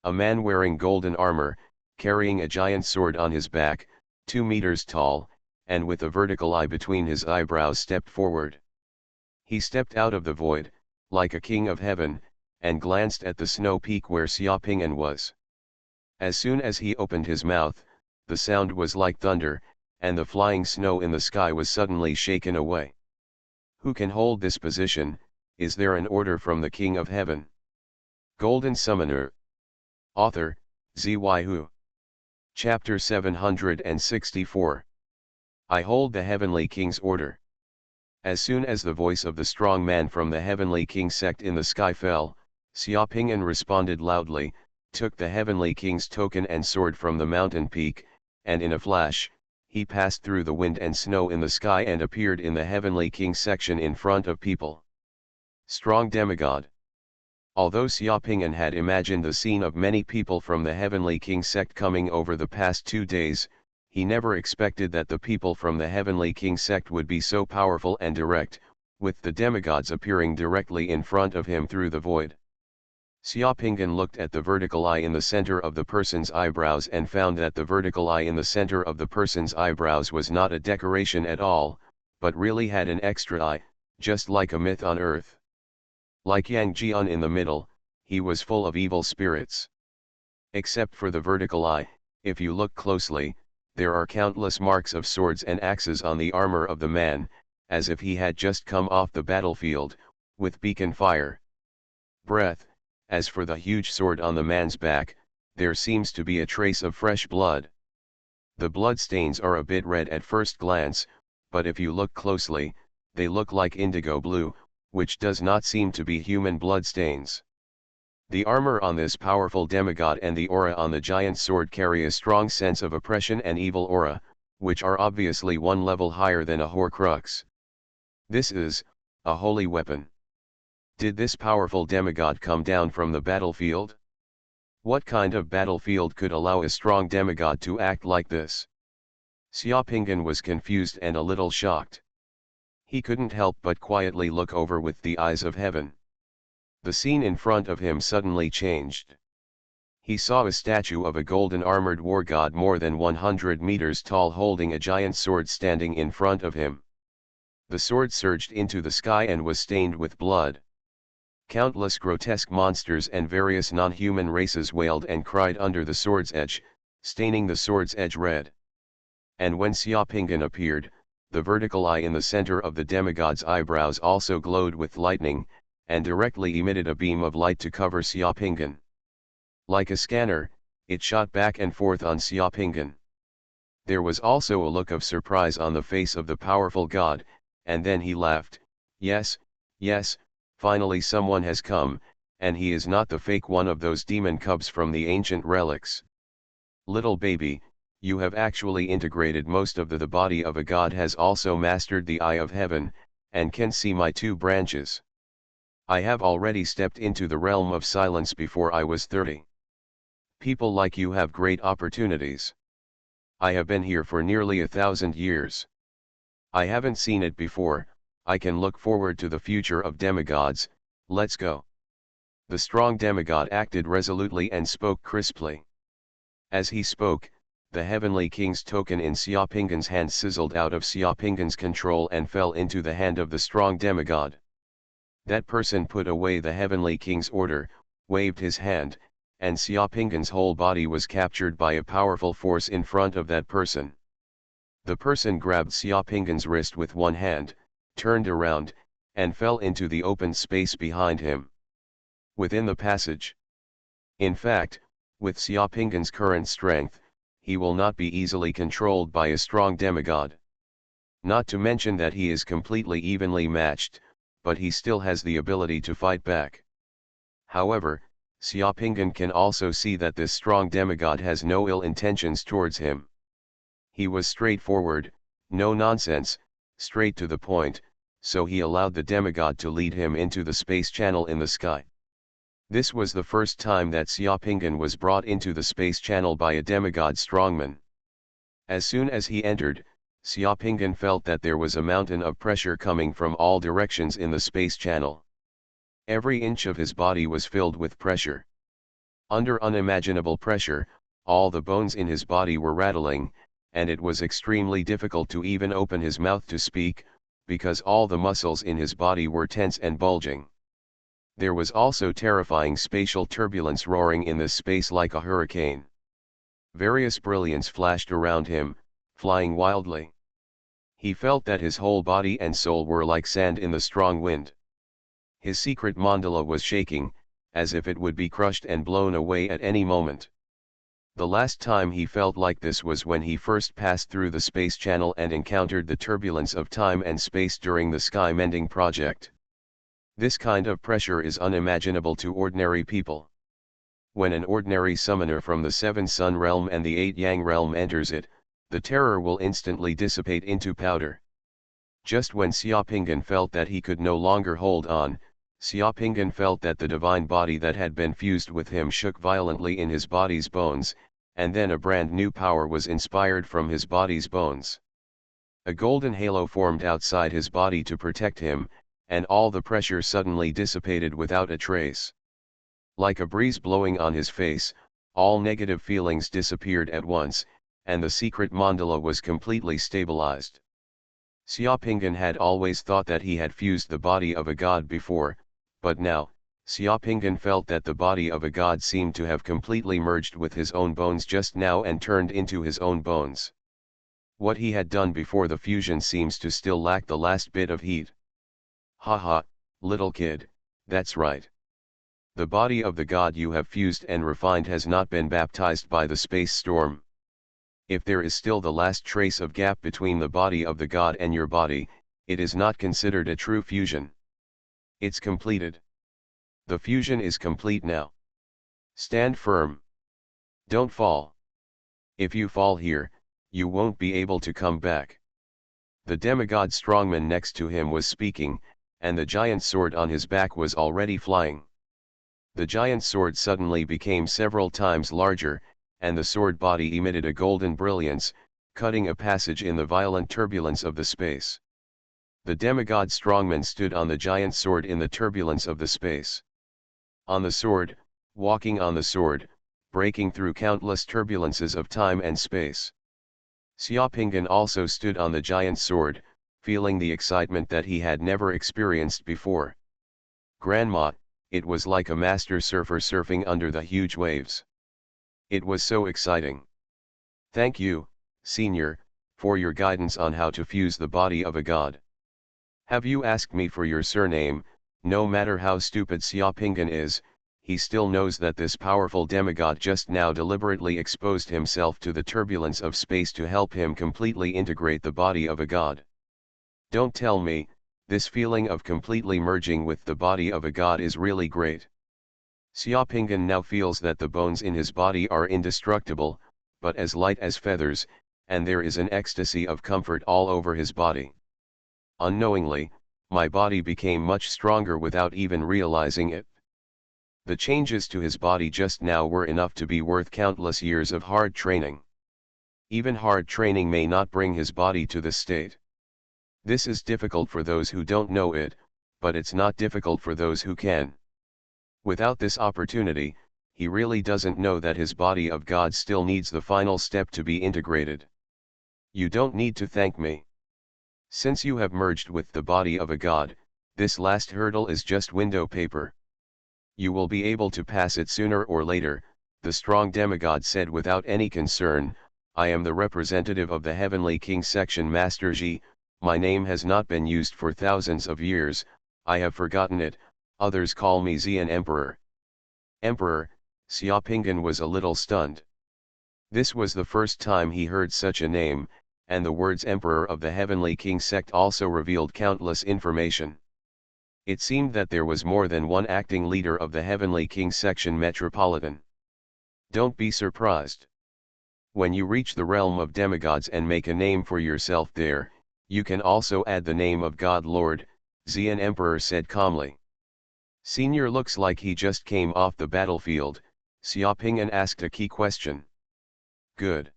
A man wearing golden armor, carrying a giant sword on his back, 2 meters tall, and with a vertical eye between his eyebrows stepped forward. He stepped out of the void, like a king of heaven, and glanced at the snow peak where Xiaopingan was. As soon as he opened his mouth, the sound was like thunder, and the flying snow in the sky was suddenly shaken away. Who can hold this position? Is there an order from the King of Heaven? Golden Summoner. Author, Xuanhuan. Chapter 764. I hold the Heavenly King's order. As soon as the voice of the strong man from the Heavenly King sect in the sky fell, Xiaopingan responded loudly, took the Heavenly King's token and sword from the mountain peak, and in a flash, he passed through the wind and snow in the sky and appeared in the Heavenly King's section in front of people. Strong demigod. Although Xiaopingan had imagined the scene of many people from the Heavenly King sect coming over the past 2 days, he never expected that the people from the Heavenly King sect would be so powerful and direct, with the demigods appearing directly in front of him through the void. Xiaopingan looked at the vertical eye in the center of the person's eyebrows and found that the vertical eye in the center of the person's eyebrows was not a decoration at all, but really had an extra eye, just like a myth on earth. Like Yang Jian in the middle, he was full of evil spirits. Except for the vertical eye, if you look closely, there are countless marks of swords and axes on the armor of the man, as if he had just come off the battlefield, with beacon fire. Breath. As for the huge sword on the man's back, there seems to be a trace of fresh blood. The blood stains are a bit red at first glance, but if you look closely, they look like indigo blue, which does not seem to be human blood stains. The armor on this powerful demigod and the aura on the giant sword carry a strong sense of oppression and evil aura, which are obviously one level higher than a Horcrux. This is a holy weapon. Did this powerful demigod come down from the battlefield? What kind of battlefield could allow a strong demigod to act like this? Xiaopingan was confused and a little shocked. He couldn't help but quietly look over with the eyes of heaven. The scene in front of him suddenly changed. He saw a statue of a golden armored war god more than 100 meters tall holding a giant sword standing in front of him. The sword surged into the sky and was stained with blood. Countless grotesque monsters and various non-human races wailed and cried under the sword's edge, staining the sword's edge red. And when Xiaopingan appeared, the vertical eye in the center of the demigod's eyebrows also glowed with lightning, and directly emitted a beam of light to cover Xiaopingan. Like a scanner, it shot back and forth on Xiaopingan. There was also a look of surprise on the face of the powerful god, and then he laughed. Yes, yes, finally someone has come, and he is not the fake one of those demon cubs from the ancient relics. Little baby, you have actually integrated most of the body of a god, has also mastered the eye of heaven, and can see my 2 branches. I have already stepped into the realm of silence before I was 30. People like you have great opportunities. I have been here for nearly 1,000 years. I haven't seen it before. I can look forward to the future of demigods. Let's go. The strong demigod acted resolutely and spoke crisply. As he spoke, the Heavenly King's token in Xiaopingan's hand sizzled out of Xiaopingan's control and fell into the hand of the strong demigod. That person put away the Heavenly King's order, waved his hand, and Xiaopinggan's whole body was captured by a powerful force in front of that person. The person grabbed Xiaopinggan's wrist with one hand, turned around, and fell into the open space behind him. Within the passage. In fact, with Xiaopinggan's current strength, he will not be easily controlled by a strong demigod. Not to mention that he is completely evenly matched, but he still has the ability to fight back. However, Xiaopinggan can also see that this strong demigod has no ill intentions towards him. He was straightforward, no nonsense, straight to the point, so he allowed the demigod to lead him into the space channel in the sky. This was the first time that Xiaopinggan was brought into the space channel by a demigod strongman. As soon as he entered, Xiaopinggan felt that there was a mountain of pressure coming from all directions in the space channel. Every inch of his body was filled with pressure. Under unimaginable pressure, all the bones in his body were rattling, and it was extremely difficult to even open his mouth to speak, because all the muscles in his body were tense and bulging. There was also terrifying spatial turbulence roaring in this space like a hurricane. Various brilliance flashed around him, flying wildly. He felt that his whole body and soul were like sand in the strong wind. His secret mandala was shaking, as if it would be crushed and blown away at any moment. The last time he felt like this was when he first passed through the space channel and encountered the turbulence of time and space during the sky mending project. This kind of pressure is unimaginable to ordinary people. When an ordinary summoner from the 7 Sun realm and the 8 Yang realm enters it, the terror will instantly dissipate into powder. Just when Xiaopinggan felt that he could no longer hold on, Xiaopinggan felt that the divine body that had been fused with him shook violently in his body's bones, and then a brand new power was inspired from his body's bones. A golden halo formed outside his body to protect him, and all the pressure suddenly dissipated without a trace. Like a breeze blowing on his face, all negative feelings disappeared at once, and the secret mandala was completely stabilized. Xiaopinggan had always thought that he had fused the body of a god before, but now, Xiaopinggan felt that the body of a god seemed to have completely merged with his own bones just now and turned into his own bones. What he had done before the fusion seems to still lack the last bit of heat. Haha, little kid, that's right. The body of the god you have fused and refined has not been baptized by the space storm. If there is still the last trace of gap between the body of the god and your body, it is not considered a true fusion. It's completed. The fusion is complete now. Stand firm. Don't fall. If you fall here, you won't be able to come back. The demigod strongman next to him was speaking, and the giant sword on his back was already flying. The giant sword suddenly became several times larger, and the sword body emitted a golden brilliance, cutting a passage in the violent turbulence of the space. The demigod strongman stood on the giant sword in the turbulence of the space. On the sword, walking on the sword, breaking through countless turbulences of time and space. Xiaopinggan also stood on the giant sword, feeling the excitement that he had never experienced before. Grandma, it was like a master surfer surfing under the huge waves. It was so exciting. Thank you, Senior, for your guidance on how to fuse the body of a god. Have you asked me for your surname? No matter how stupid Xiaopinggan is, he still knows that this powerful demigod just now deliberately exposed himself to the turbulence of space to help him completely integrate the body of a god. Don't tell me, this feeling of completely merging with the body of a god is really great. Xiaopinggan now feels that the bones in his body are indestructible, but as light as feathers, and there is an ecstasy of comfort all over his body. Unknowingly, my body became much stronger without even realizing it. The changes to his body just now were enough to be worth countless years of hard training. Even hard training may not bring his body to this state. This is difficult for those who don't know it, but it's not difficult for those who can. Without this opportunity, he really doesn't know that his body of God still needs the final step to be integrated. You don't need to thank me. Since you have merged with the body of a god, this last hurdle is just window paper. You will be able to pass it sooner or later, the strong demigod said without any concern. I am the representative of the Heavenly King section Master Ji. My name has not been used for thousands of years, I have forgotten it. Others call me Xian Emperor. Emperor, Xiaopingan was a little stunned. This was the first time he heard such a name, and the words Emperor of the Heavenly King sect also revealed countless information. It seemed that there was more than one acting leader of the Heavenly King section metropolitan. Don't be surprised. When you reach the realm of demigods and make a name for yourself there, you can also add the name of God Lord, Xian Emperor said calmly. Senior looks like he just came off the battlefield, Xiaopingan asked a key question. Good.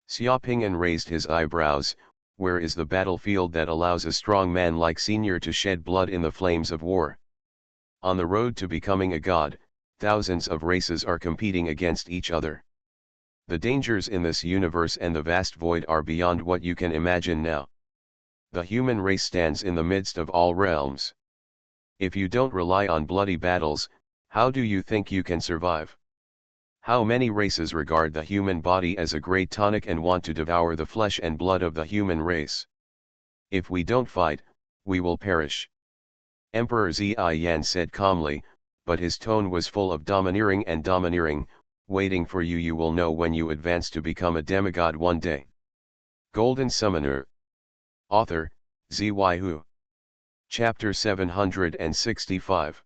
Xiaopingan raised his eyebrows. Where is the battlefield that allows a strong man like Senior to shed blood in the flames of war? On the road to becoming a god, thousands of races are competing against each other. The dangers in this universe and the vast void are beyond what you can imagine now. The human race stands in the midst of all realms. If you don't rely on bloody battles, how do you think you can survive? How many races regard the human body as a great tonic and want to devour the flesh and blood of the human race? If we don't fight, we will perish. Emperor Ziyan said calmly, but his tone was full of domineering and domineering. Waiting for you, you will know when you advance to become a demigod one day. Golden Summoner. Author, Xuanhuan. Chapter 765.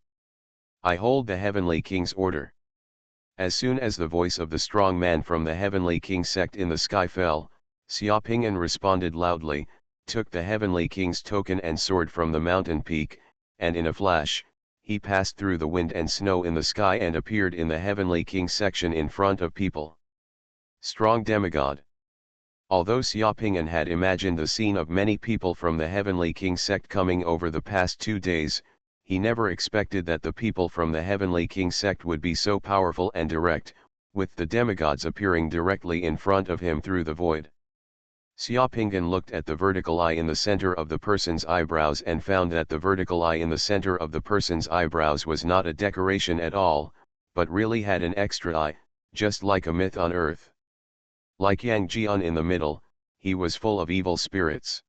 I hold the Heavenly King's order. As soon as the voice of the strong man from the Heavenly King sect in the sky fell, Xiaopingan responded loudly, took the Heavenly King's token and sword from the mountain peak, and in a flash, he passed through the wind and snow in the sky and appeared in the Heavenly King section in front of people. Strong demigod. Although Xiaopingan had imagined the scene of many people from the Heavenly King sect coming over the past 2 days, he never expected that the people from the Heavenly King sect would be so powerful and direct, with the demigods appearing directly in front of him through the void. Xiaopingan looked at the vertical eye in the center of the person's eyebrows and found that the vertical eye in the center of the person's eyebrows was not a decoration at all, but really had an extra eye, just like a myth on earth. Like Yang Jian in the middle, he was full of evil spirits.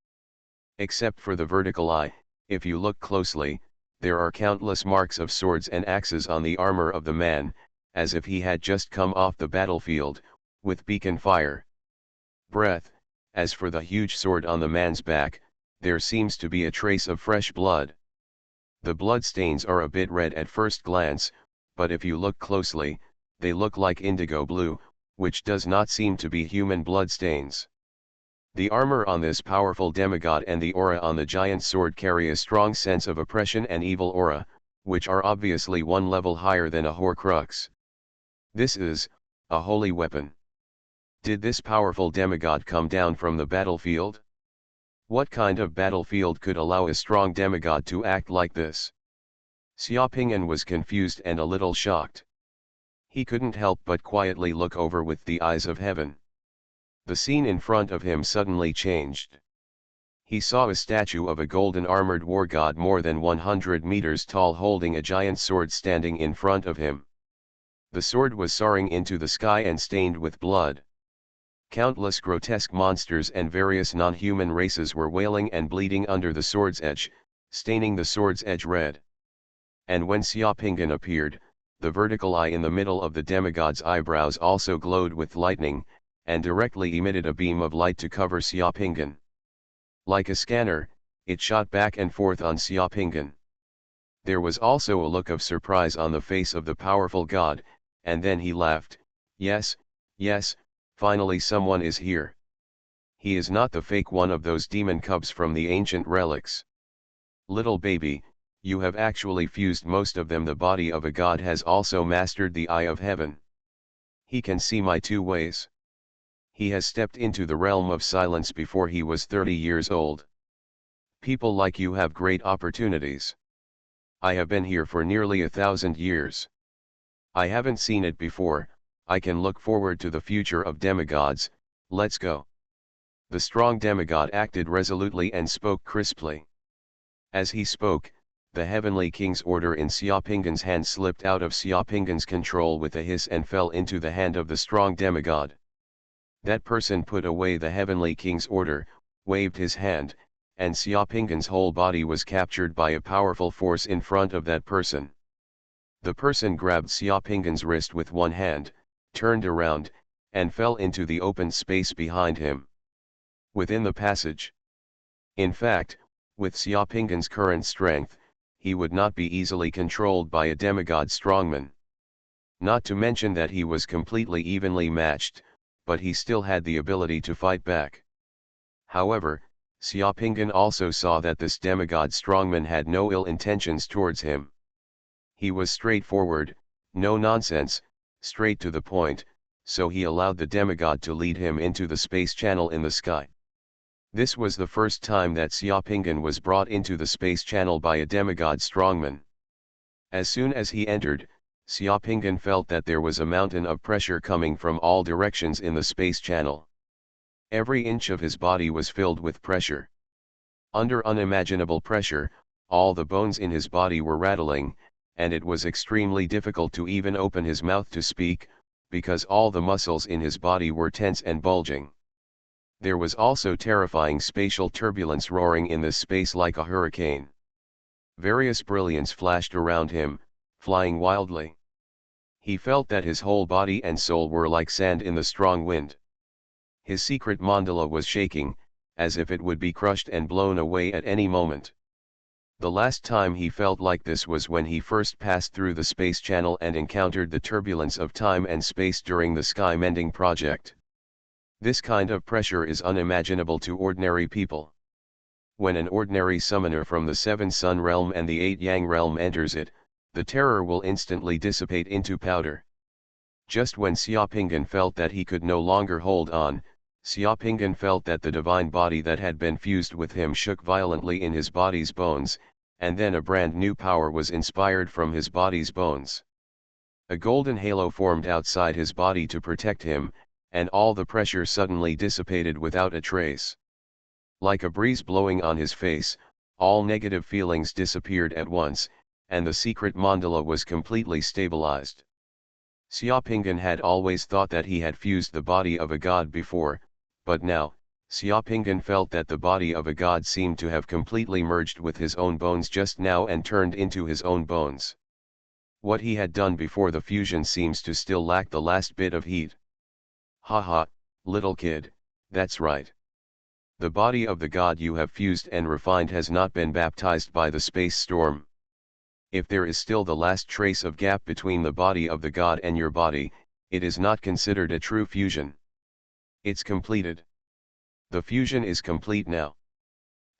Except for the vertical eye, if you look closely, there are countless marks of swords and axes on the armor of the man, as if he had just come off the battlefield, with beacon fire. Breath. As for the huge sword on the man's back, there seems to be a trace of fresh blood. The blood stains are a bit red at first glance, but if you look closely, they look like indigo blue, which does not seem to be human blood stains. The armor on this powerful demigod and the aura on the giant sword carry a strong sense of oppression and evil aura, which are obviously one level higher than a Horcrux. This is a holy weapon. Did this powerful demigod come down from the battlefield? What kind of battlefield could allow a strong demigod to act like this? Xiaopingan was confused and a little shocked. He couldn't help but quietly look over with the eyes of heaven. The scene in front of him suddenly changed. He saw a statue of a golden armored war god more than 100 meters tall holding a giant sword standing in front of him. The sword was soaring into the sky and stained with blood. Countless grotesque monsters and various non-human races were wailing and bleeding under the sword's edge, staining the sword's edge red. And when Xiaopingan appeared, the vertical eye in the middle of the demigod's eyebrows also glowed with lightning, and directly emitted a beam of light to cover Xiaopingan. Like a scanner, it shot back and forth on Xiaopingan. There was also a look of surprise on the face of the powerful god, and then he laughed. Yes, yes, finally someone is here. He is not the fake one of those demon cubs from the ancient relics. Little baby, you have actually fused most of them. The body of a god has also mastered the eye of heaven. He can see my 2 ways. He has stepped into the realm of silence before he was 30 years old. People like you have great opportunities. I have been here for nearly 1,000 years. I haven't seen it before. I can look forward to the future of demigods. Let's go. The strong demigod acted resolutely and spoke crisply. As he spoke, the heavenly king's order in Xiaopingan's hand slipped out of Xiaopingan's control with a hiss and fell into the hand of the strong demigod. That person put away the heavenly king's order, waved his hand, and Xiaopingan's whole body was captured by a powerful force in front of that person. The person grabbed Xiaopingan's wrist with one hand, turned around, and fell into the open space behind him. Within the passage. In fact, with Xiaopingan's current strength, he would not be easily controlled by a demigod strongman. Not to mention that he was completely evenly matched, but he still had the ability to fight back. However, Xiaopingan also saw that this demigod strongman had no ill intentions towards him. He was straightforward, no nonsense, straight to the point, so he allowed the demigod to lead him into the space channel in the sky. This was the first time that Xiaopingan was brought into the space channel by a demigod strongman. As soon as he entered, Xiaopingan felt that there was a mountain of pressure coming from all directions in the space channel. Every inch of his body was filled with pressure. Under unimaginable pressure, all the bones in his body were rattling, and it was extremely difficult to even open his mouth to speak, because all the muscles in his body were tense and bulging. There was also terrifying spatial turbulence roaring in this space like a hurricane. Various brilliance flashed around him, flying wildly. He felt that his whole body and soul were like sand in the strong wind. His secret mandala was shaking, as if it would be crushed and blown away at any moment. The last time he felt like this was when he first passed through the space channel and encountered the turbulence of time and space during the Sky Mending project. This kind of pressure is unimaginable to ordinary people. When an ordinary summoner from the 7 Sun realm and the 8 Yang realm enters it, the terror will instantly dissipate into powder. Just when Xiaopingan felt that he could no longer hold on, Xiaopingan felt that the divine body that had been fused with him shook violently in his body's bones, and then a brand new power was inspired from his body's bones. A golden halo formed outside his body to protect him, and all the pressure suddenly dissipated without a trace. Like a breeze blowing on his face, all negative feelings disappeared at once, and the secret mandala was completely stabilized. Xiaopingan had always thought that he had fused the body of a god before, but now, Xiaopingan felt that the body of a god seemed to have completely merged with his own bones just now and turned into his own bones. What he had done before the fusion seems to still lack the last bit of heat. Haha, little kid, that's right. The body of the god you have fused and refined has not been baptized by the space storm. If there is still the last trace of gap between the body of the god and your body, it is not considered a true fusion. It's completed. The fusion is complete now.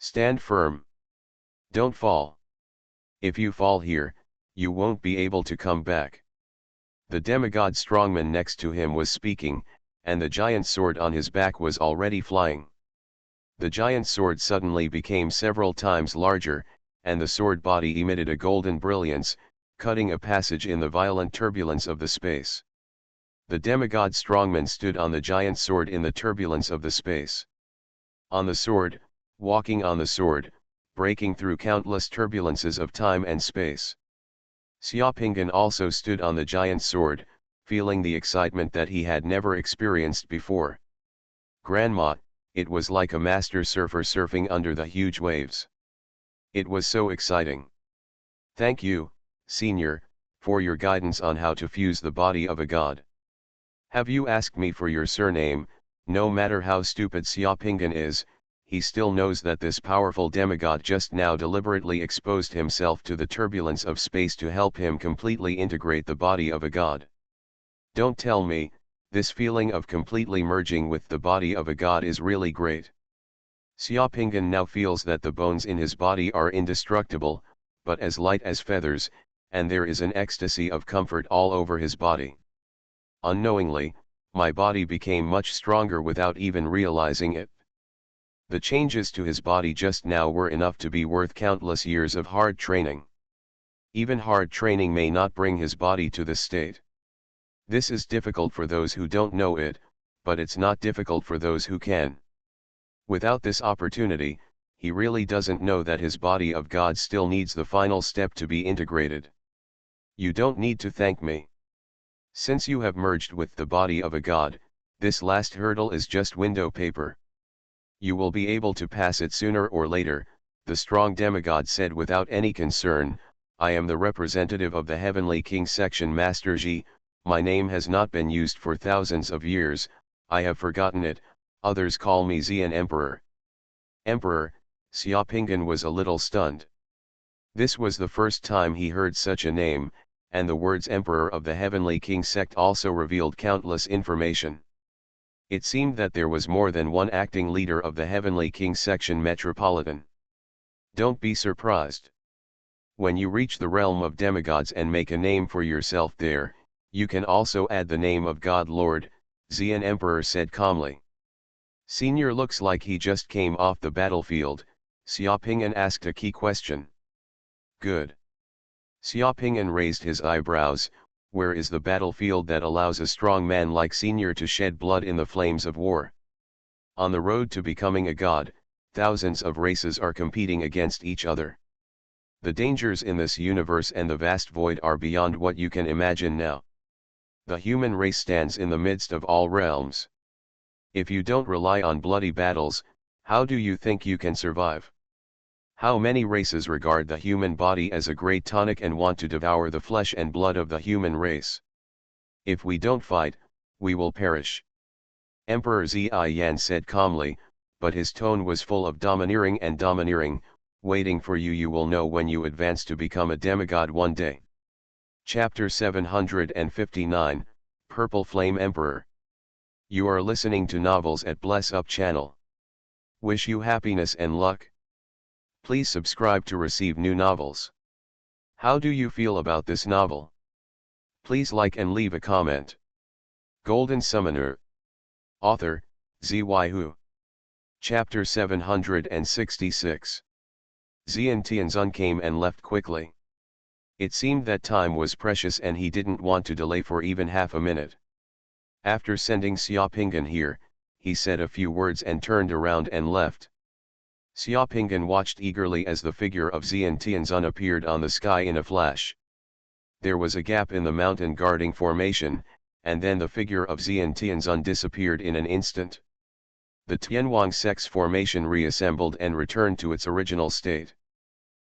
Stand firm. Don't fall. If you fall here, you won't be able to come back. The demigod strongman next to him was speaking, and the giant sword on his back was already flying. The giant sword suddenly became several times larger, and the sword body emitted a golden brilliance, cutting a passage in the violent turbulence of the space. The demigod strongman stood on the giant sword in the turbulence of the space. On the sword, walking on the sword, breaking through countless turbulences of time and space. Xiaopingan also stood on the giant sword, feeling the excitement that he had never experienced before. Grandma, it was like a master surfer surfing under the huge waves. It was so exciting. Thank you, Senior, for your guidance on how to fuse the body of a god. Have you asked me for your surname? No matter how stupid Xiaopingan is, he still knows that this powerful demigod just now deliberately exposed himself to the turbulence of space to help him completely integrate the body of a god. Don't tell me, this feeling of completely merging with the body of a god is really great. Xiaopingan now feels that the bones in his body are indestructible, but as light as feathers, and there is an ecstasy of comfort all over his body. Unknowingly, my body became much stronger without even realizing it. The changes to his body just now were enough to be worth countless years of hard training. Even hard training may not bring his body to this state. This is difficult for those who don't know it, but it's not difficult for those who can. Without this opportunity, he really doesn't know that his body of God still needs the final step to be integrated. You don't need to thank me. Since you have merged with the body of a god, this last hurdle is just window paper. You will be able to pass it sooner or later, the strong demigod said without any concern. I am the representative of the Heavenly King Section Master Ji. My name has not been used for thousands of years, I have forgotten it. Others call me Xian Emperor. Emperor, Xiaopingan was a little stunned. This was the first time he heard such a name, and the words Emperor of the Heavenly King sect also revealed countless information. It seemed that there was more than one acting leader of the Heavenly King Section Metropolitan. Don't be surprised. When you reach the realm of demigods and make a name for yourself there, you can also add the name of God Lord, Xian Emperor said calmly. Senior looks like he just came off the battlefield, Xiaopingan asked a key question. Good. Xiaopingan raised his eyebrows. Where is the battlefield that allows a strong man like Senior to shed blood in the flames of war? On the road to becoming a god, thousands of races are competing against each other. The dangers in this universe and the vast void are beyond what you can imagine now. The human race stands in the midst of all realms. If you don't rely on bloody battles, how do you think you can survive? How many races regard the human body as a great tonic and want to devour the flesh and blood of the human race? If we don't fight, we will perish. Emperor Ziyan said calmly, but his tone was full of domineering and domineering. Waiting for you, you will know when you advance to become a demigod one day. Chapter 759, Purple Flame Emperor. You are listening to novels at Bless Up channel. Wish you happiness and luck. Please subscribe to receive new novels. How do you feel about this novel? Please like and leave a comment. Golden Summoner. Author, Xuanhuan. Chapter 766. Xian Tianzun came and left quickly. It seemed that time was precious and he didn't want to delay for even half a minute. After sending Xiaopingan here, he said a few words and turned around and left. Xiaopingan watched eagerly as the figure of Xian Tianzun appeared on the sky in a flash. There was a gap in the mountain guarding formation, and then the figure of Xian Tianzun disappeared in an instant. The Tianwang Sect's formation reassembled and returned to its original state.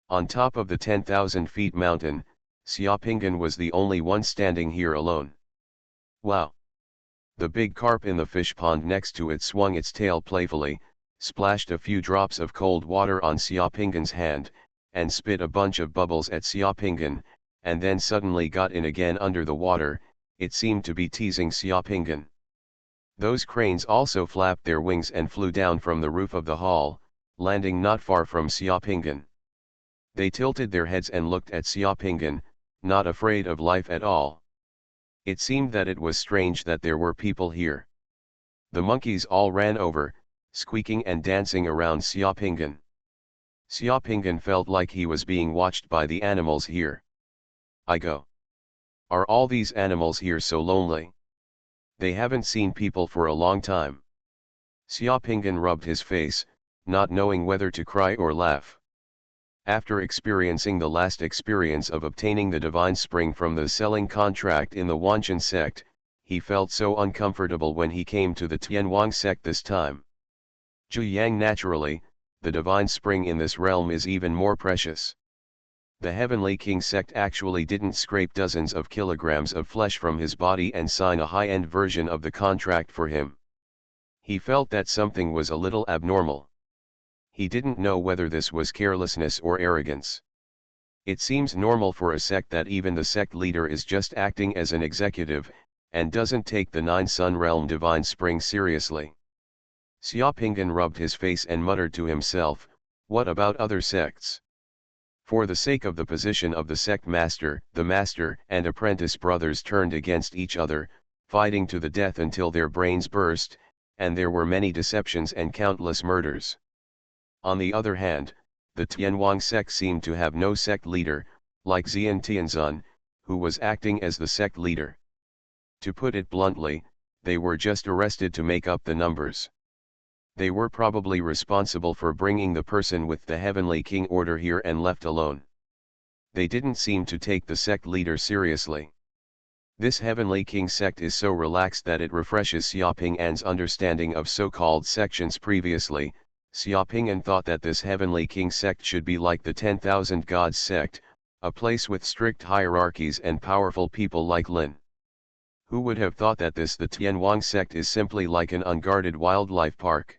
On top of the 10,000 feet mountain, Xiaopingan was the only one standing here alone. Wow! The big carp in the fish pond next to it swung its tail playfully, splashed a few drops of cold water on Xiaopingan's hand, and spit a bunch of bubbles at Xiaopingan, and then suddenly got in again under the water. It seemed to be teasing Xiaopingan. Those cranes also flapped their wings and flew down from the roof of the hall, landing not far from Xiaopingan. They tilted their heads and looked at Xiaopingan, not afraid of life at all. It seemed that it was strange that there were people here. The monkeys all ran over, squeaking and dancing around Xiaopingan. Xiaopingan felt like he was being watched by the animals here. I go. Are all these animals here so lonely? They haven't seen people for a long time. Xiaopingan rubbed his face, not knowing whether to cry or laugh. After experiencing the last experience of obtaining the divine spring from the selling contract in the Wanchen sect, he felt so uncomfortable when he came to the Tianwang sect this time. Zhu Yang naturally, the divine spring in this realm is even more precious. The Heavenly King sect actually didn't scrape dozens of kilograms of flesh from his body and sign a high-end version of the contract for him. He felt that something was a little abnormal. He didn't know whether this was carelessness or arrogance. It seems normal for a sect that even the sect leader is just acting as an executive, and doesn't take the Nine Sun Realm divine spring seriously. Xiaopingan rubbed his face and muttered to himself, what about other sects? For the sake of the position of the sect master, the master and apprentice brothers turned against each other, fighting to the death until their brains burst, and there were many deceptions and countless murders. On the other hand, the Tianwang sect seemed to have no sect leader, like Xian Tianzun, who was acting as the sect leader. To put it bluntly, they were just arrested to make up the numbers. They were probably responsible for bringing the person with the Heavenly King order here and left alone. They didn't seem to take the sect leader seriously. This Heavenly King sect is so relaxed that it refreshes Xiaoping'an's understanding of so-called sections previously. Xiaoping'an thought that this Heavenly King sect should be like the 10,000 Gods sect, a place with strict hierarchies and powerful people like Lin. Who would have thought that the Tianwang sect is simply like an unguarded wildlife park?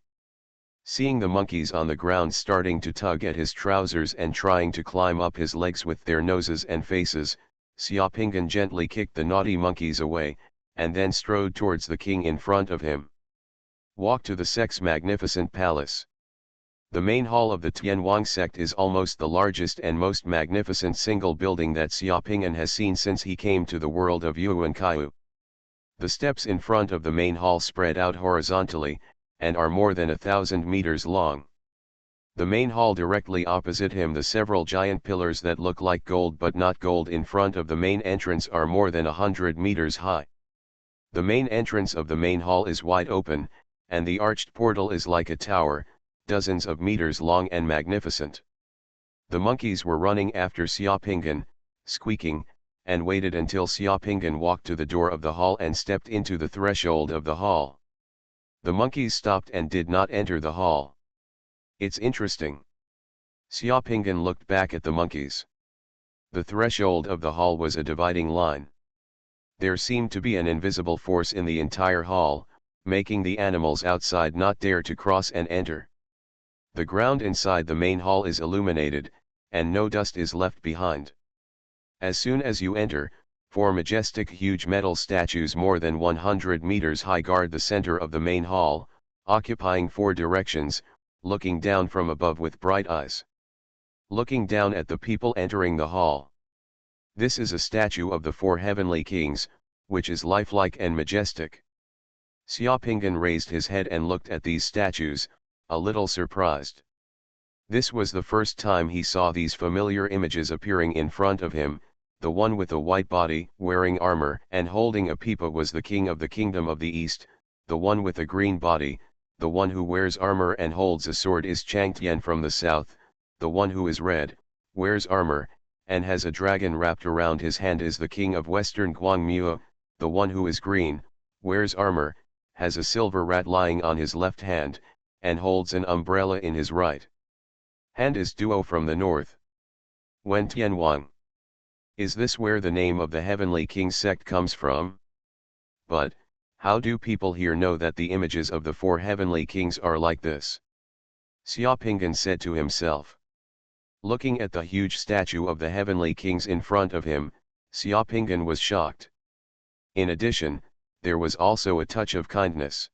Seeing the monkeys on the ground starting to tug at his trousers and trying to climb up his legs with their noses and faces, Xiaoping'an gently kicked the naughty monkeys away, and then strode towards the king in front of him. Walk to the sect's magnificent palace. The main hall of the Tianwang sect is almost the largest and most magnificent single building that Xiaoping'an has seen since he came to the world of Yuankai. The steps in front of the main hall spread out horizontally, and are more than 1,000 meters long. The main hall directly opposite him, the several giant pillars that look like gold but not gold in front of the main entrance are more than 100 meters high. The main entrance of the main hall is wide open, and the arched portal is like a tower, dozens of meters long and magnificent. The monkeys were running after Xiaoping'an, squeaking, and waited until Xiaoping'an walked to the door of the hall and stepped into the threshold of the hall. The monkeys stopped and did not enter the hall. It's interesting. Xiaoping'an looked back at the monkeys. The threshold of the hall was a dividing line. There seemed to be an invisible force in the entire hall, making the animals outside not dare to cross and enter. The ground inside the main hall is illuminated, and no dust is left behind. As soon as you enter, 4 majestic huge metal statues more than 100 meters high guard the center of the main hall, occupying 4 directions, looking down from above with bright eyes. Looking down at the people entering the hall. This is a statue of the 4 heavenly kings, which is lifelike and majestic. Xiaoping'an raised his head and looked at these statues, a little surprised. This was the first time he saw these familiar images appearing in front of him. The one with a white body, wearing armor and holding a pipa was the king of the kingdom of the east. The one with a green body, the one who wears armor and holds a sword is Changtian from the south. The one who is red, wears armor, and has a dragon wrapped around his hand is the king of western Guangmu. The one who is green, wears armor, has a silver rat lying on his left hand, and holds an umbrella in his right hand is Duo from the north. Wen Tianwang. Is this where the name of the Heavenly King sect comes from? But, how do people here know that the images of the 4 heavenly kings are like this? Xiaoping'an said to himself. Looking at the huge statue of the heavenly kings in front of him, Xiaoping'an was shocked. In addition, there was also a touch of kindness.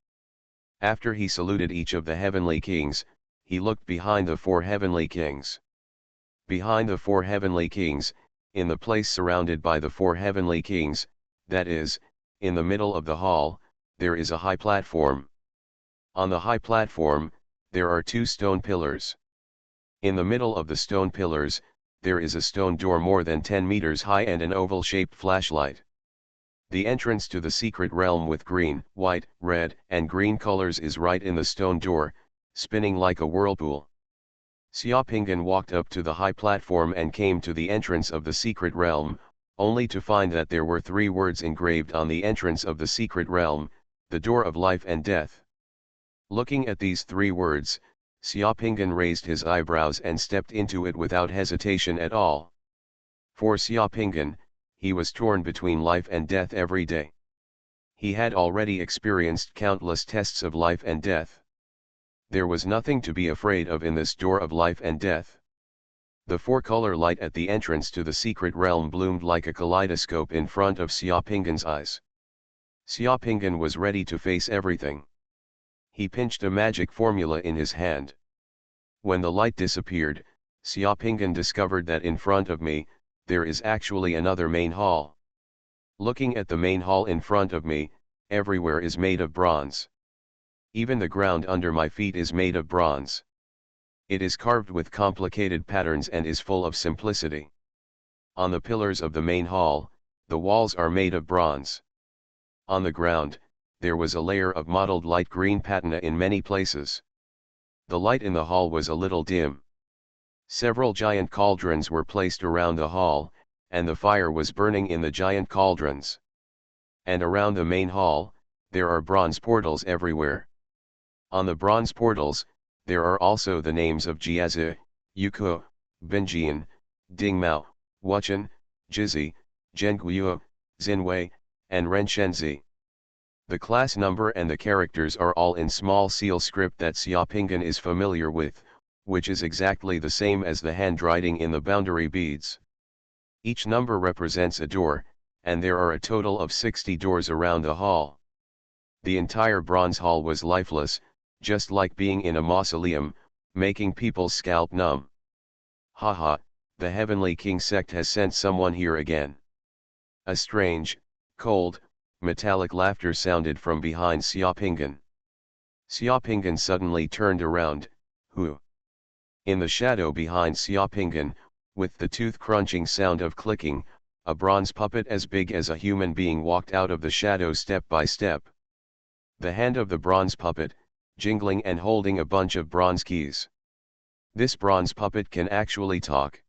After he saluted each of the heavenly kings, he looked behind the 4 heavenly kings. Behind the 4 heavenly kings, in the place surrounded by the 4 heavenly kings, that is, in the middle of the hall, there is a high platform. On the high platform, there are 2 stone pillars. In the middle of the stone pillars, there is a stone door more than 10 meters high and an oval-shaped flashlight. The entrance to the secret realm with green, white, red, and green colors is right in the stone door, spinning like a whirlpool. Xiaoping'an walked up to the high platform and came to the entrance of the secret realm, only to find that there were 3 words engraved on the entrance of the secret realm, the door of life and death. Looking at these 3 words, Xiaoping'an raised his eyebrows and stepped into it without hesitation at all. For Xiaoping'an, he was torn between life and death every day. He had already experienced countless tests of life and death. There was nothing to be afraid of in this door of life and death. The 4-color light at the entrance to the secret realm bloomed like a kaleidoscope in front of Xiaoping'an's eyes. Xiaoping'an was ready to face everything. He pinched a magic formula in his hand. When the light disappeared, Xiaoping'an discovered that in front of me, there is actually another main hall. Looking at the main hall in front of me, everywhere is made of bronze. Even the ground under my feet is made of bronze. It is carved with complicated patterns and is full of simplicity. On the pillars of the main hall, the walls are made of bronze. On the ground, there was a layer of mottled light green patina in many places. The light in the hall was a little dim. Several giant cauldrons were placed around the hall, and the fire was burning in the giant cauldrons. And around the main hall, there are bronze portals everywhere. On the bronze portals, there are also the names of Jiazi, Yuko, Binjian, Dingmao, Wuchen, Jizi, Zhenguo, Xinwei, and Renshenzi. The class number and the characters are all in small seal script that Xiaopingan is familiar with, which is exactly the same as the handwriting in the boundary beads. Each number represents a door, and there are a total of 60 doors around the hall. The entire bronze hall was lifeless, just like being in a mausoleum, making people's scalp numb. Haha, the Heavenly King sect has sent someone here again. A strange, cold, metallic laughter sounded from behind Xiaopingan. Xiaopingan suddenly turned around. Who? In the shadow behind Xiaopingan, with the tooth-crunching sound of clicking, a bronze puppet as big as a human being walked out of the shadow step by step. The hand of the bronze puppet, jingling and holding a bunch of bronze keys. This bronze puppet can actually talk.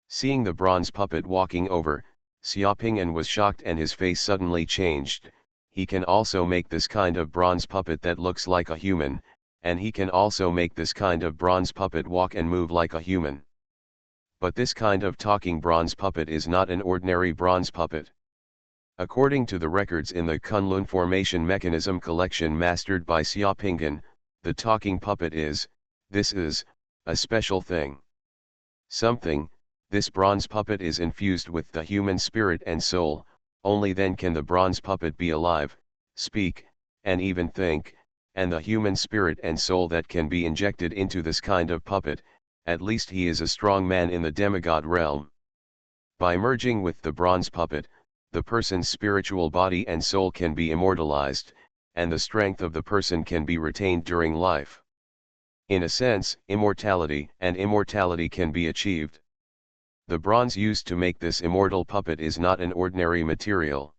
Seeing the bronze puppet walking over, Xiaopingan was shocked and his face suddenly changed. He can also make this kind of bronze puppet that looks like a human, and he can also make this kind of bronze puppet walk and move like a human. But this kind of talking bronze puppet is not an ordinary bronze puppet. According to the records in the Kunlun Formation Mechanism collection mastered by Xiaopingan, the talking puppet is, a special thing. This bronze puppet is infused with the human spirit and soul, only then can the bronze puppet be alive, speak, and even think, and the human spirit and soul that can be injected into this kind of puppet, at least he is a strong man in the demigod realm. By merging with the bronze puppet, the person's spiritual body and soul can be immortalized, and the strength of the person can be retained during life. In a sense, immortality can be achieved. The bronze used to make this immortal puppet is not an ordinary material,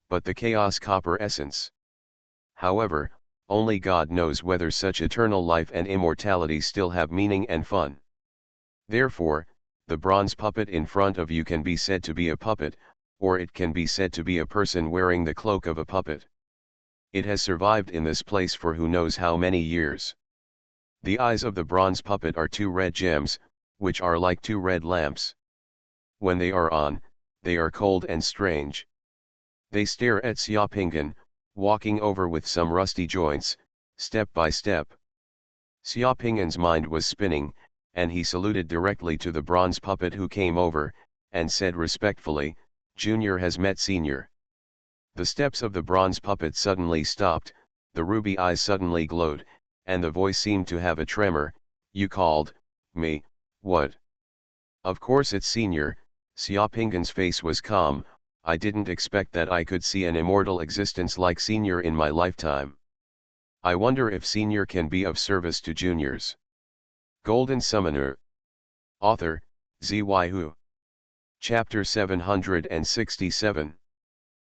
but the chaos copper essence. However, only God knows whether such eternal life and immortality still have meaning and fun. Therefore, the bronze puppet in front of you can be said to be a puppet, or it can be said to be a person wearing the cloak of a puppet. It has survived in this place for who knows how many years. The eyes of the bronze puppet are two red gems, which are like two red lamps. When they are on, they are cold and strange. They stare at Xiaopingan, walking over with some rusty joints, step by step. Xiaopingyan's mind was spinning, and he saluted directly to the bronze puppet who came over, and said respectfully, "Junior has met Senior." The steps of the bronze puppet suddenly stopped, the ruby eyes suddenly glowed, and the voice seemed to have a tremor. "You called me, what?" "Of course it's Senior." Xiaopingyan's face was calm. "I didn't expect that I could see an immortal existence like Senior in my lifetime. I wonder if Senior can be of service to juniors." Golden Summoner. Author, Xuanhuan. Chapter 767.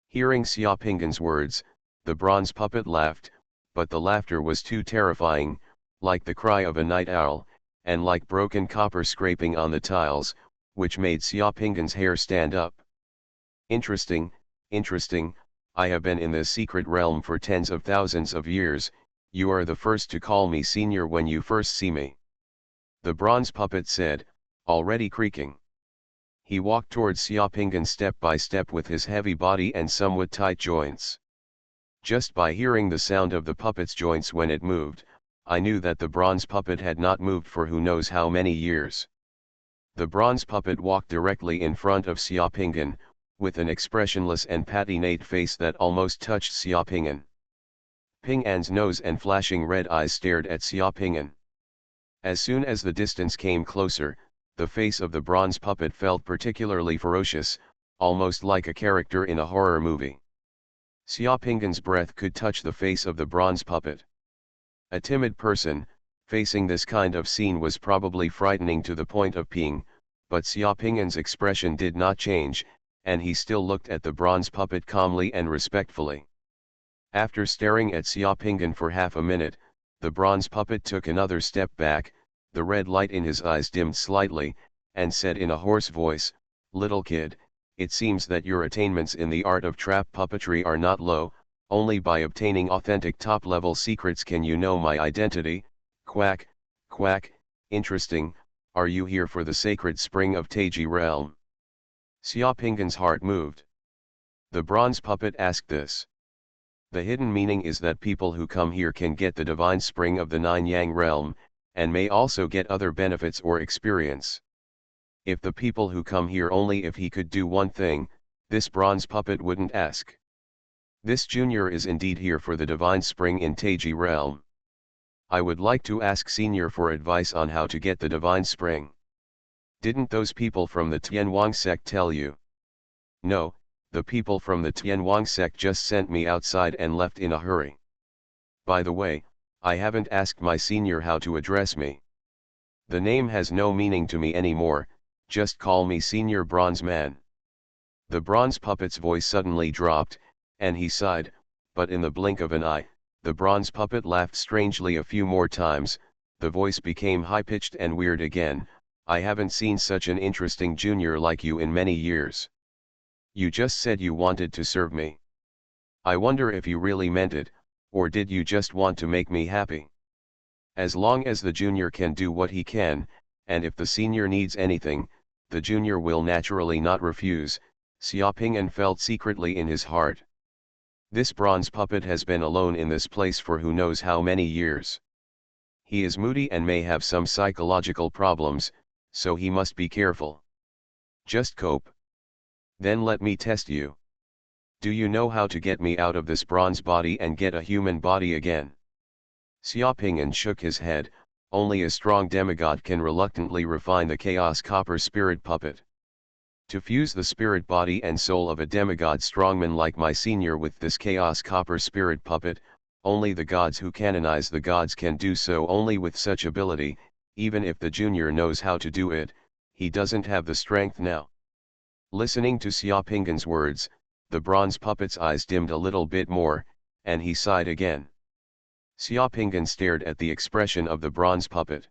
Hearing Xiaopingyan's words, the bronze puppet laughed, but the laughter was too terrifying, like the cry of a night owl, and like broken copper scraping on the tiles, which made Xiaopingyan's hair stand up. Interesting, I have been in this secret realm for tens of thousands of years. You are the first to call me Senior when you first see me." The bronze puppet said, already creaking. He walked towards Xiaopingyan step by step with his heavy body and somewhat tight joints. Just by hearing the sound of the puppet's joints when it moved, I knew that the bronze puppet had not moved for who knows how many years. The bronze puppet walked directly in front of Xiaopingyan, with an expressionless and patinate face that almost touched Xiaopingyan. Ping An's nose and flashing red eyes stared at Xiaopingyan. As soon as the distance came closer, the face of the bronze puppet felt particularly ferocious, almost like a character in a horror movie. Xiaopingyan's breath could touch the face of the bronze puppet. A timid person, facing this kind of scene was probably frightening to the point of peeing, but Xiaopingyan's expression did not change, and he still looked at the bronze puppet calmly and respectfully. After staring at Xiaopingyan for half a minute, The bronze puppet took another step back, the red light in his eyes dimmed slightly, and said in a hoarse voice, "Little kid, it seems that your attainments in the art of trap puppetry are not low, only by obtaining authentic top-level secrets can you know my identity, quack, quack, interesting, are you here for the sacred spring of Taiji realm?" Xiaopinggan's heart moved. The bronze puppet asked this. The hidden meaning is that people who come here can get the divine spring of the Nine Yang realm, and may also get other benefits or experience. If the people who come here only if he could do one thing, this bronze puppet wouldn't ask. This junior is indeed here for the divine spring in Taiji realm. I would like to ask senior for advice on how to get the divine spring. Didn't those people from the Tianwang sect tell you? No, the people from the Tianwang sect just sent me outside and left in a hurry. By the way, I haven't asked my senior how to address me. The name has no meaning to me anymore, just call me Senior Bronze Man. The bronze puppet's voice suddenly dropped, and he sighed, but in the blink of an eye, the bronze puppet laughed strangely a few more times, the voice became high-pitched and weird again. I haven't seen such an interesting junior like you in many years. You just said you wanted to serve me. I wonder if you really meant it, or did you just want to make me happy? As long as the junior can do what he can, and if the senior needs anything, the junior will naturally not refuse, Xiaopinggan felt secretly in his heart. This bronze puppet has been alone in this place for who knows how many years. He is moody and may have some psychological problems, so he must be careful. Just cope. Then let me test you. Do you know how to get me out of this bronze body and get a human body again? Xiaopinggan shook his head. Only a strong demigod can reluctantly refine the chaos copper spirit puppet. To fuse the spirit body and soul of a demigod strongman like my senior with this chaos copper spirit puppet, only the gods who canonize the gods can do so. Only with such ability, even if the junior knows how to do it, he doesn't have the strength now. Listening to Xiaopinggan's words, the bronze puppet's eyes dimmed a little bit more, and he sighed again. Xiaopinggan stared at the expression of the bronze puppet.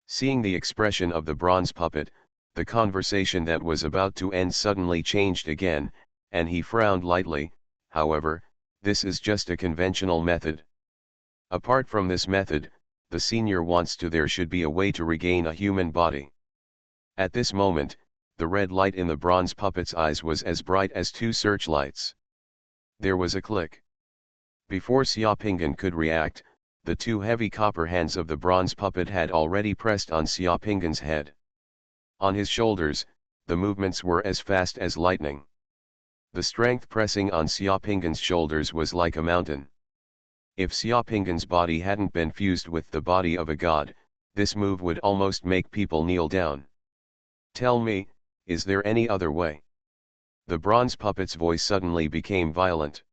Seeing the expression of the bronze puppet, the conversation that was about to end suddenly changed again, and he frowned lightly. However, this is just a conventional method. Apart from this method, the senior wants to there should be a way to regain a human body. At this moment, the red light in the bronze puppet's eyes was as bright as two searchlights. There was a click. Before Xiaopinggan could react, the two heavy copper hands of the bronze puppet had already pressed on Xiaopinggan's head. On his shoulders, the movements were as fast as lightning. The strength pressing on Xiaopinggan's shoulders was like a mountain. If Xiaopinggan's body hadn't been fused with the body of a god, this move would almost make people kneel down. Tell me, is there any other way? The bronze puppet's voice suddenly became violent.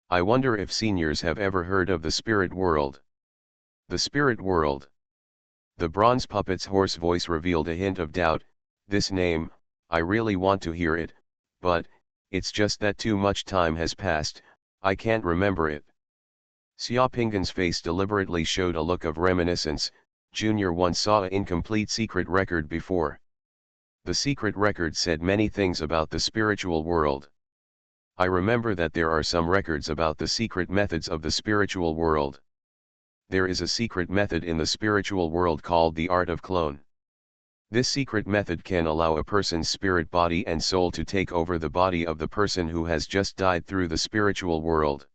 I wonder if seniors have ever heard of the spirit world. The spirit world. The bronze puppet's hoarse voice revealed a hint of doubt. This name, I really want to hear it, but, it's just that too much time has passed, I can't remember it. Xiaopinggan's face deliberately showed a look of reminiscence. Junior once saw an incomplete secret record before. The secret record said many things about the spiritual world. I remember that there are some records about the secret methods of the spiritual world. There is a secret method in the spiritual world called the art of clone. This secret method can allow a person's spirit body and soul to take over the body of the person who has just died through the spiritual world.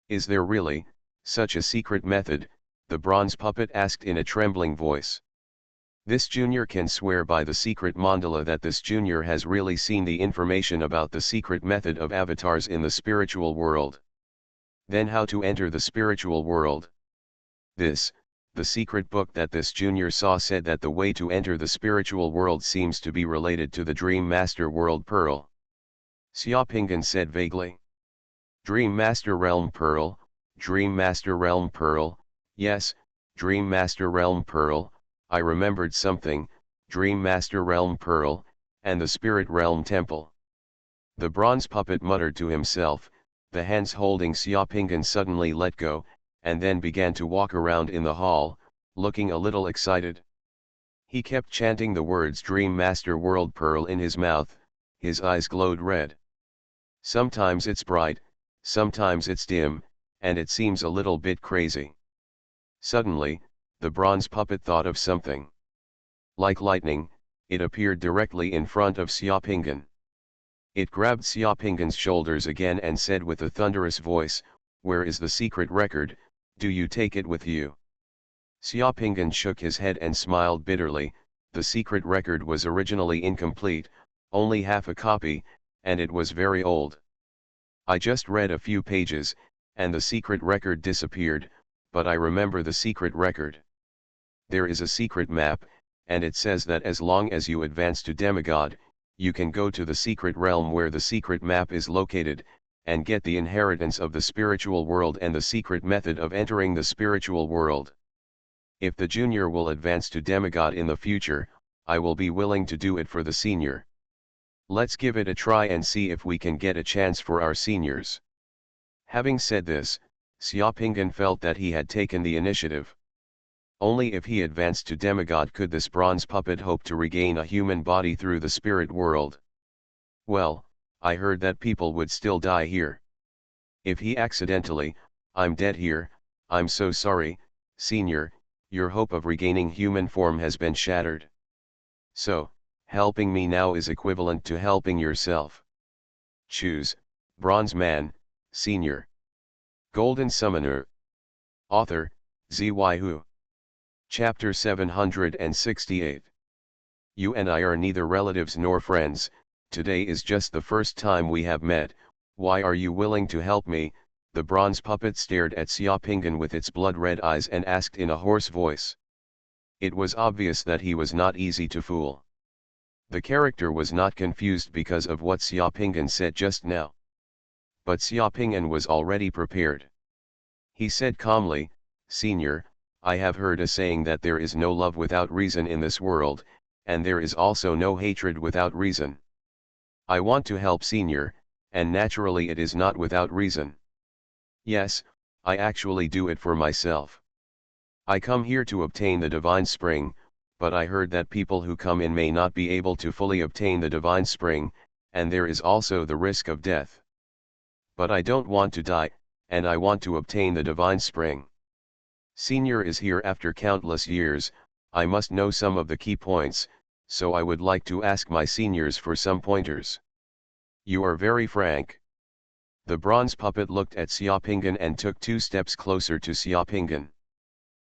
Is there really such a secret method? The bronze puppet asked in a trembling voice. This junior can swear by the secret mandala that this junior has really seen the information about the secret method of avatars in the spiritual world. Then how to enter the spiritual world? The secret book that this junior saw said that the way to enter the spiritual world seems to be related to the Dream Master World Pearl. Xiaopinggan said vaguely. Dream Master Realm Pearl, Dream Master Realm Pearl, yes, Dream Master Realm Pearl. I remembered something, Dream Master Realm Pearl, and the Spirit Realm Temple. The bronze puppet muttered to himself. The hands holding Xiaopinggan suddenly let go, and then began to walk around in the hall, looking a little excited. He kept chanting the words Dream Master World Pearl in his mouth, his eyes glowed red. Sometimes it's bright, sometimes it's dim, and it seems a little bit crazy. Suddenly, the bronze puppet thought of something. Like lightning, it appeared directly in front of Xiaopingan. It grabbed Xiaopingan's shoulders again and said with a thunderous voice, "Where is the secret record? Do you take it with you?" Xiaopingan shook his head and smiled bitterly. The secret record was originally incomplete, only half a copy, and it was very old. I just read a few pages, and the secret record disappeared, but I remember the secret record. There is a secret map, and it says that as long as you advance to demigod, you can go to the secret realm where the secret map is located, and get the inheritance of the spiritual world and the secret method of entering the spiritual world. If the junior will advance to demigod in the future, I will be willing to do it for the senior. Let's give it a try and see if we can get a chance for our seniors. Having said this, Xiaopingan felt that he had taken the initiative. Only if he advanced to demigod could this bronze puppet hope to regain a human body through the spirit world. Well, I heard that people would still die here. If he accidentally, I'm dead here, I'm so sorry, senior, your hope of regaining human form has been shattered. So, helping me now is equivalent to helping yourself. Choose, Bronze Man, Senior. Golden Summoner. Author, Xuanhuan. Chapter 768. You and I are neither relatives nor friends, today is just the first time we have met, why are you willing to help me? The bronze puppet stared at Xiaopingan with its blood-red eyes and asked in a hoarse voice. It was obvious that he was not easy to fool. The character was not confused because of what Xiaopingan said just now. But Xiaopingan was already prepared. He said calmly, Senior, I have heard a saying that there is no love without reason in this world, and there is also no hatred without reason. I want to help Senior, and naturally it is not without reason. Yes, I actually do it for myself. I come here to obtain the divine spring, but I heard that people who come in may not be able to fully obtain the divine spring, and there is also the risk of death. But I don't want to die, and I want to obtain the divine spring. Senior is here after countless years, I must know some of the key points, so I would like to ask my seniors for some pointers. You are very frank. The bronze puppet looked at Xiaopingan and took 2 steps closer to Xiaopingan.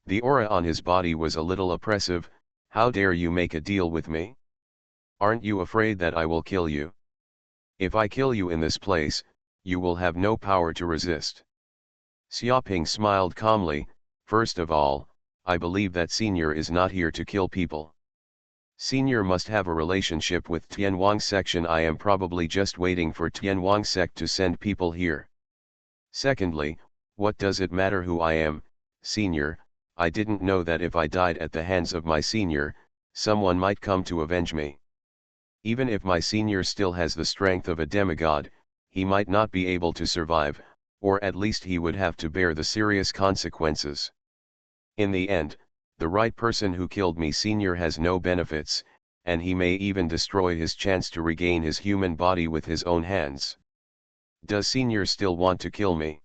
The aura on his body was a little oppressive. How dare you make a deal with me? Aren't you afraid that I will kill you? If I kill you in this place, you will have no power to resist. Xiaoping smiled calmly. First of all, I believe that Senior is not here to kill people. Senior must have a relationship with Tianwang section. I am probably just waiting for Tianwang sect to send people here. Secondly, what does it matter who I am, Senior? I didn't know that if I died at the hands of my senior, someone might come to avenge me. Even if my senior still has the strength of a demigod, he might not be able to survive, or at least he would have to bear the serious consequences. In the end, the right person who killed me senior has no benefits, and he may even destroy his chance to regain his human body with his own hands. Does senior still want to kill me?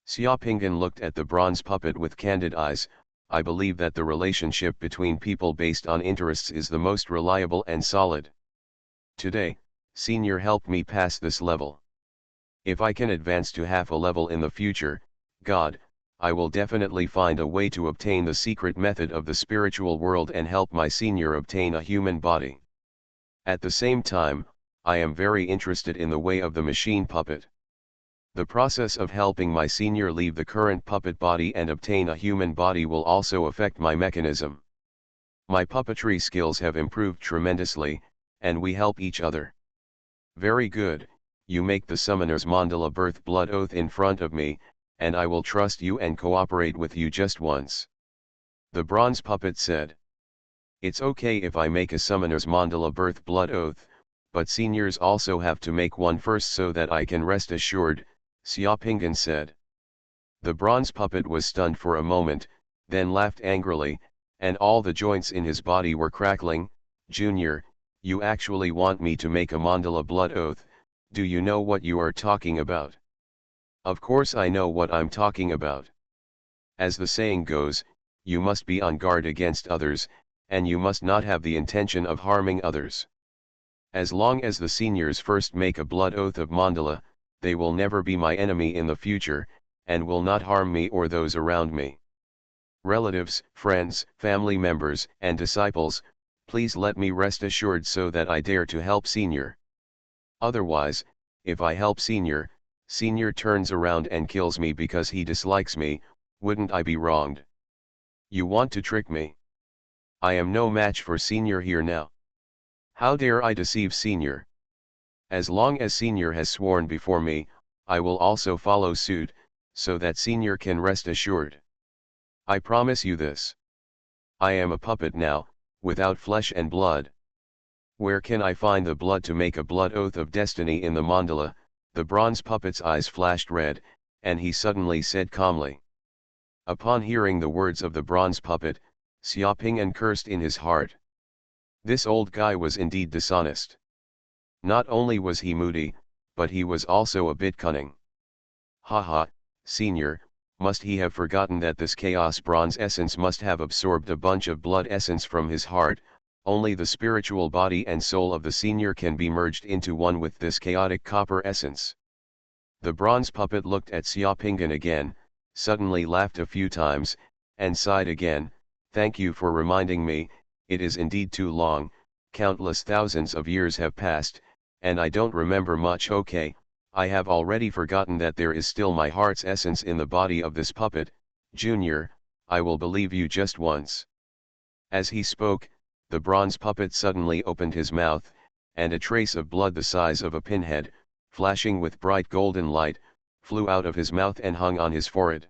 Xiaopingan looked at the bronze puppet with candid eyes. I believe that the relationship between people based on interests is the most reliable and solid. Today, senior helped me pass this level. If I can advance to half a level in the future, God, I will definitely find a way to obtain the secret method of the spiritual world and help my senior obtain a human body. At the same time, I am very interested in the way of the machine puppet. The process of helping my senior leave the current puppet body and obtain a human body will also affect my mechanism. My puppetry skills have improved tremendously, and we help each other. Very good, you make the summoner's mandala birth blood oath in front of me, and I will trust you and cooperate with you just once. The bronze puppet said. It's okay if I make a summoner's mandala birth blood oath, but seniors also have to make one first so that I can rest assured, Xiaopingan said. The bronze puppet was stunned for a moment, then laughed angrily, and all the joints in his body were crackling. Junior, you actually want me to make a mandala blood oath? Do you know what you are talking about? Of course I know what I'm talking about. As the saying goes, you must be on guard against others, and you must not have the intention of harming others. As long as the seniors first make a blood oath of mandala, they will never be my enemy in the future, and will not harm me or those around me. Relatives, friends, family members, and disciples, please let me rest assured so that I dare to help senior. Otherwise, if I help senior, senior turns around and kills me because he dislikes me, wouldn't I be wronged? You want to trick me? I am no match for senior here now. How dare I deceive senior? As long as senior has sworn before me, I will also follow suit, so that senior can rest assured. I promise you this. I am a puppet now, without flesh and blood. Where can I find the blood to make a blood oath of destiny in the mandala? The bronze puppet's eyes flashed red, and he suddenly said calmly. Upon hearing the words of the bronze puppet, Xiaopingyan cursed in his heart. This old guy was indeed dishonest. Not only was he moody, but he was also a bit cunning. Haha, senior, must he have forgotten that this chaos bronze essence must have absorbed a bunch of blood essence from his heart? Only the spiritual body and soul of the senior can be merged into one with this chaotic copper essence. The bronze puppet looked at Xiaopingyan again, suddenly laughed a few times, and sighed again. Thank you for reminding me, it is indeed too long, countless thousands of years have passed, and I don't remember much. Okay, I have already forgotten that there is still my heart's essence in the body of this puppet. Junior, I will believe you just once. As he spoke, the bronze puppet suddenly opened his mouth, and a trace of blood the size of a pinhead, flashing with bright golden light, flew out of his mouth and hung on his forehead.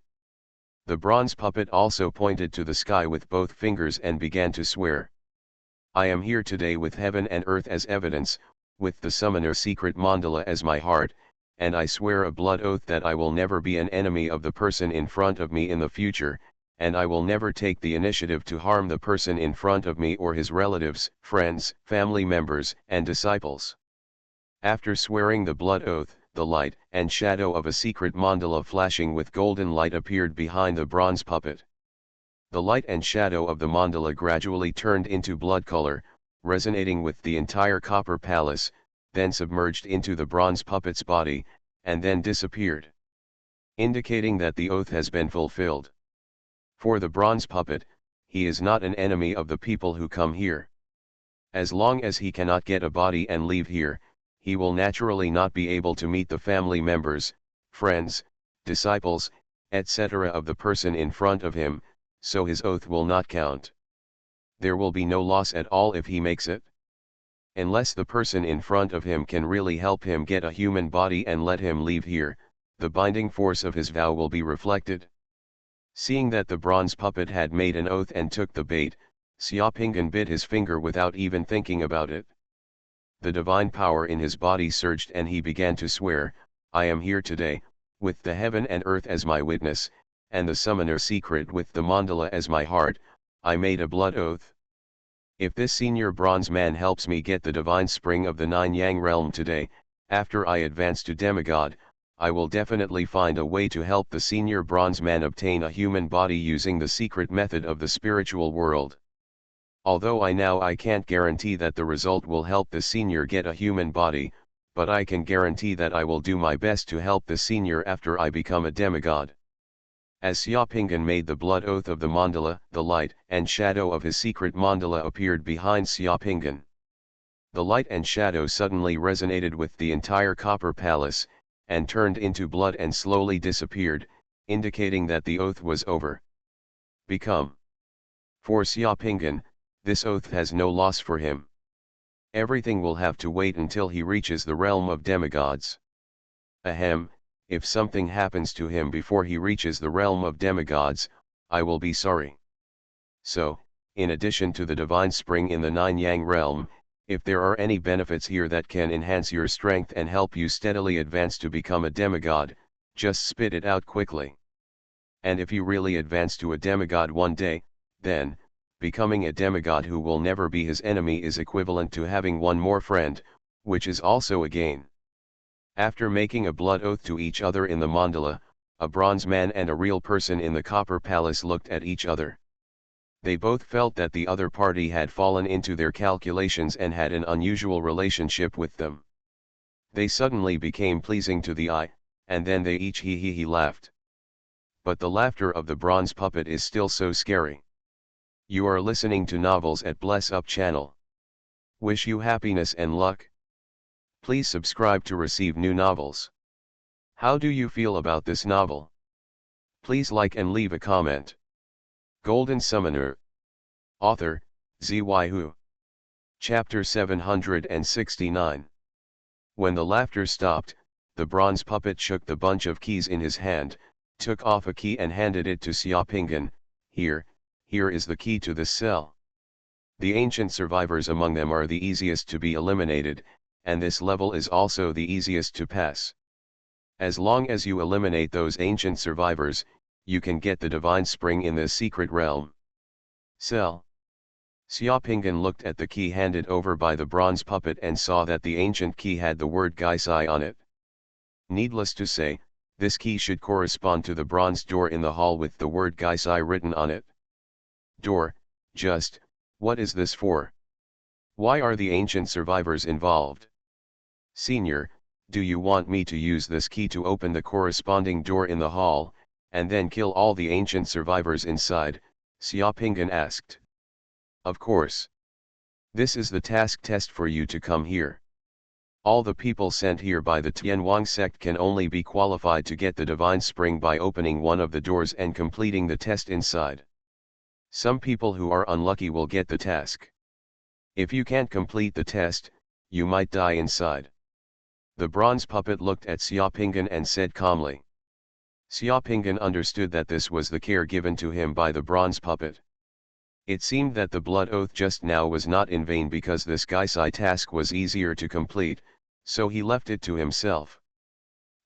The bronze puppet also pointed to the sky with both fingers and began to swear. I am here today with heaven and earth as evidence, with the summoner secret mandala as my heart, and I swear a blood oath that I will never be an enemy of the person in front of me in the future, and I will never take the initiative to harm the person in front of me or his relatives, friends, family members, and disciples. After swearing the blood oath, the light and shadow of a secret mandala flashing with golden light appeared behind the bronze puppet. The light and shadow of the mandala gradually turned into blood color, resonating with the entire copper palace, then submerged into the bronze puppet's body, and then disappeared. Indicating that the oath has been fulfilled. For the bronze puppet, he is not an enemy of the people who come here. As long as he cannot get a body and leave here, he will naturally not be able to meet the family members, friends, disciples, etc. of the person in front of him, so his oath will not count. There will be no loss at all if he makes it. Unless the person in front of him can really help him get a human body and let him leave here, the binding force of his vow will be reflected. Seeing that the bronze puppet had made an oath and took the bait, Xiaopingyan bit his finger without even thinking about it. The divine power in his body surged and he began to swear, I am here today, with the heaven and earth as my witness, and the summoner secret with the mandala as my heart, I made a blood oath. If this senior bronze man helps me get the divine spring of the Nine Yang realm today, after I advance to demigod, I will definitely find a way to help the senior bronze man obtain a human body using the secret method of the spiritual world. Although I can't guarantee that the result will help the senior get a human body, but I can guarantee that I will do my best to help the senior after I become a demigod. As Xiaopingyan made the blood oath of the mandala, the light and shadow of his secret mandala appeared behind Xiaopingyan. The light and shadow suddenly resonated with the entire copper palace, and turned into blood and slowly disappeared, indicating that the oath was over. Become. For Xiaopingyan, this oath has no loss for him. Everything will have to wait until he reaches the realm of demigods. Ahem, if something happens to him before he reaches the realm of demigods, I will be sorry. So, in addition to the divine spring in the Nine Yang realm, if there are any benefits here that can enhance your strength and help you steadily advance to become a demigod, just spit it out quickly. and if you really advance to a demigod one day, then, becoming a demigod who will never be his enemy is equivalent to having one more friend, which is also a gain. After making a blood oath to each other in the mandala, a bronze man and a real person in the copper palace looked at each other. They both felt that the other party had fallen into their calculations and had an unusual relationship with them. They suddenly became pleasing to the eye, and then they each he laughed. But the laughter of the bronze puppet is still so scary. You are listening to Novels at Bless Up channel. Wish you happiness and luck. Please subscribe to receive new novels. How do you feel about this novel? Please like and leave a comment. Golden Summoner. Author, Xuanhuan. Chapter 769. When the laughter stopped, the bronze puppet shook the bunch of keys in his hand, took off a key and handed it to Xuanhuan. Here is the key to this cell. The ancient survivors among them are the easiest to be eliminated, and this level is also the easiest to pass. As long as you eliminate those ancient survivors, you can get the divine spring in this secret realm. Cell. Xuanhuan looked at the key handed over by the bronze puppet and saw that the ancient key had the word Gaisai on it. Needless to say, this key should correspond to the bronze door in the hall with the word Gaisai written on it. Door, just, what is this for? Why are the ancient survivors involved? Senior, do you want me to use this key to open the corresponding door in the hall, and then kill all the ancient survivors inside? Xuanhuan asked. Of course. This is the task test for you to come here. All the people sent here by the Tianwang sect can only be qualified to get the divine spring by opening one of the doors and completing the test inside. Some people who are unlucky will get the task. If you can't complete the test, you might die inside. The bronze puppet looked at Xuanhuan and said calmly. Xuanhuan understood that this was the care given to him by the bronze puppet. It seemed that the blood oath just now was not in vain because this Gaisai task was easier to complete, so he left it to himself.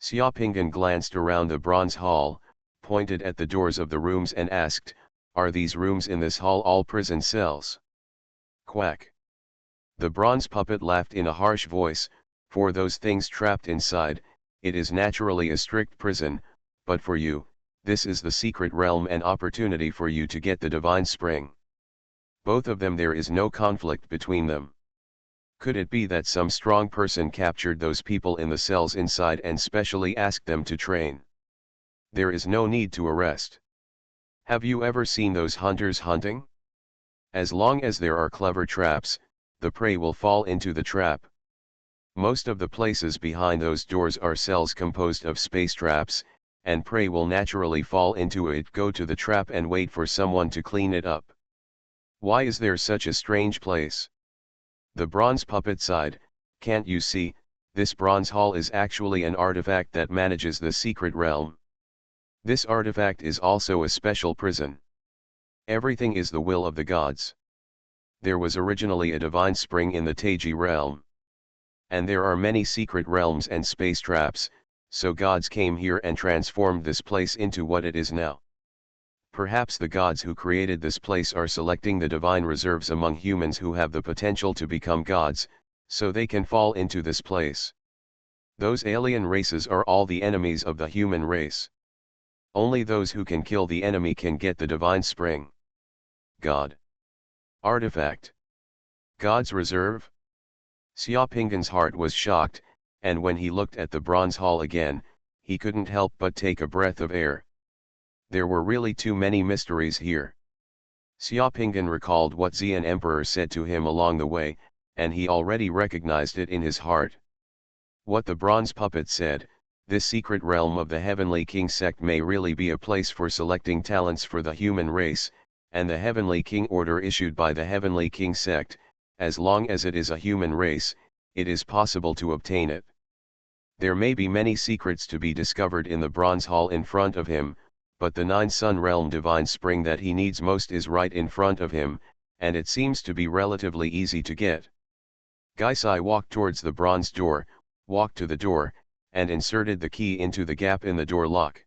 Xuanhuan glanced around the bronze hall, pointed at the doors of the rooms and asked, "Are these rooms in this hall all prison cells?" Quack. The bronze puppet laughed in a harsh voice, "For those things trapped inside, it is naturally a strict prison, but for you, this is the secret realm and opportunity for you to get the divine spring. Both of them there is no conflict between them. Could it be that some strong person captured those people in the cells inside and specially asked them to train? There is no need to arrest. Have you ever seen those hunters hunting? As long as there are clever traps, the prey will fall into the trap. Most of the places behind those doors are cells composed of space traps, and prey will naturally fall into it, go to the trap and wait for someone to clean it up. Why is there such a strange place?" The bronze puppet sighed. "Can't you see, this bronze hall is actually an artifact that manages the secret realm. This artifact is also a special prison. Everything is the will of the gods. There was originally a divine spring in the Taiji realm. And there are many secret realms and space traps, so gods came here and transformed this place into what it is now. Perhaps the gods who created this place are selecting the divine reserves among humans who have the potential to become gods, so they can fall into this place. Those alien races are all the enemies of the human race. Only those who can kill the enemy can get the divine spring. God. Artifact. God's reserve? Xuanhuan's heart was shocked, and when he looked at the bronze hall again, he couldn't help but take a breath of air. There were really too many mysteries here. Xuanhuan recalled what Xian Emperor said to him along the way, and he already recognized it in his heart. What the bronze puppet said, this secret realm of the Heavenly King sect may really be a place for selecting talents for the human race, and the Heavenly King order issued by the Heavenly King sect, as long as it is a human race, it is possible to obtain it. There may be many secrets to be discovered in the bronze hall in front of him, but the nine-sun realm divine spring that he needs most is right in front of him, and it seems to be relatively easy to get. Gaisai walked towards the bronze door, walked to the door, and inserted the key into the gap in the door lock.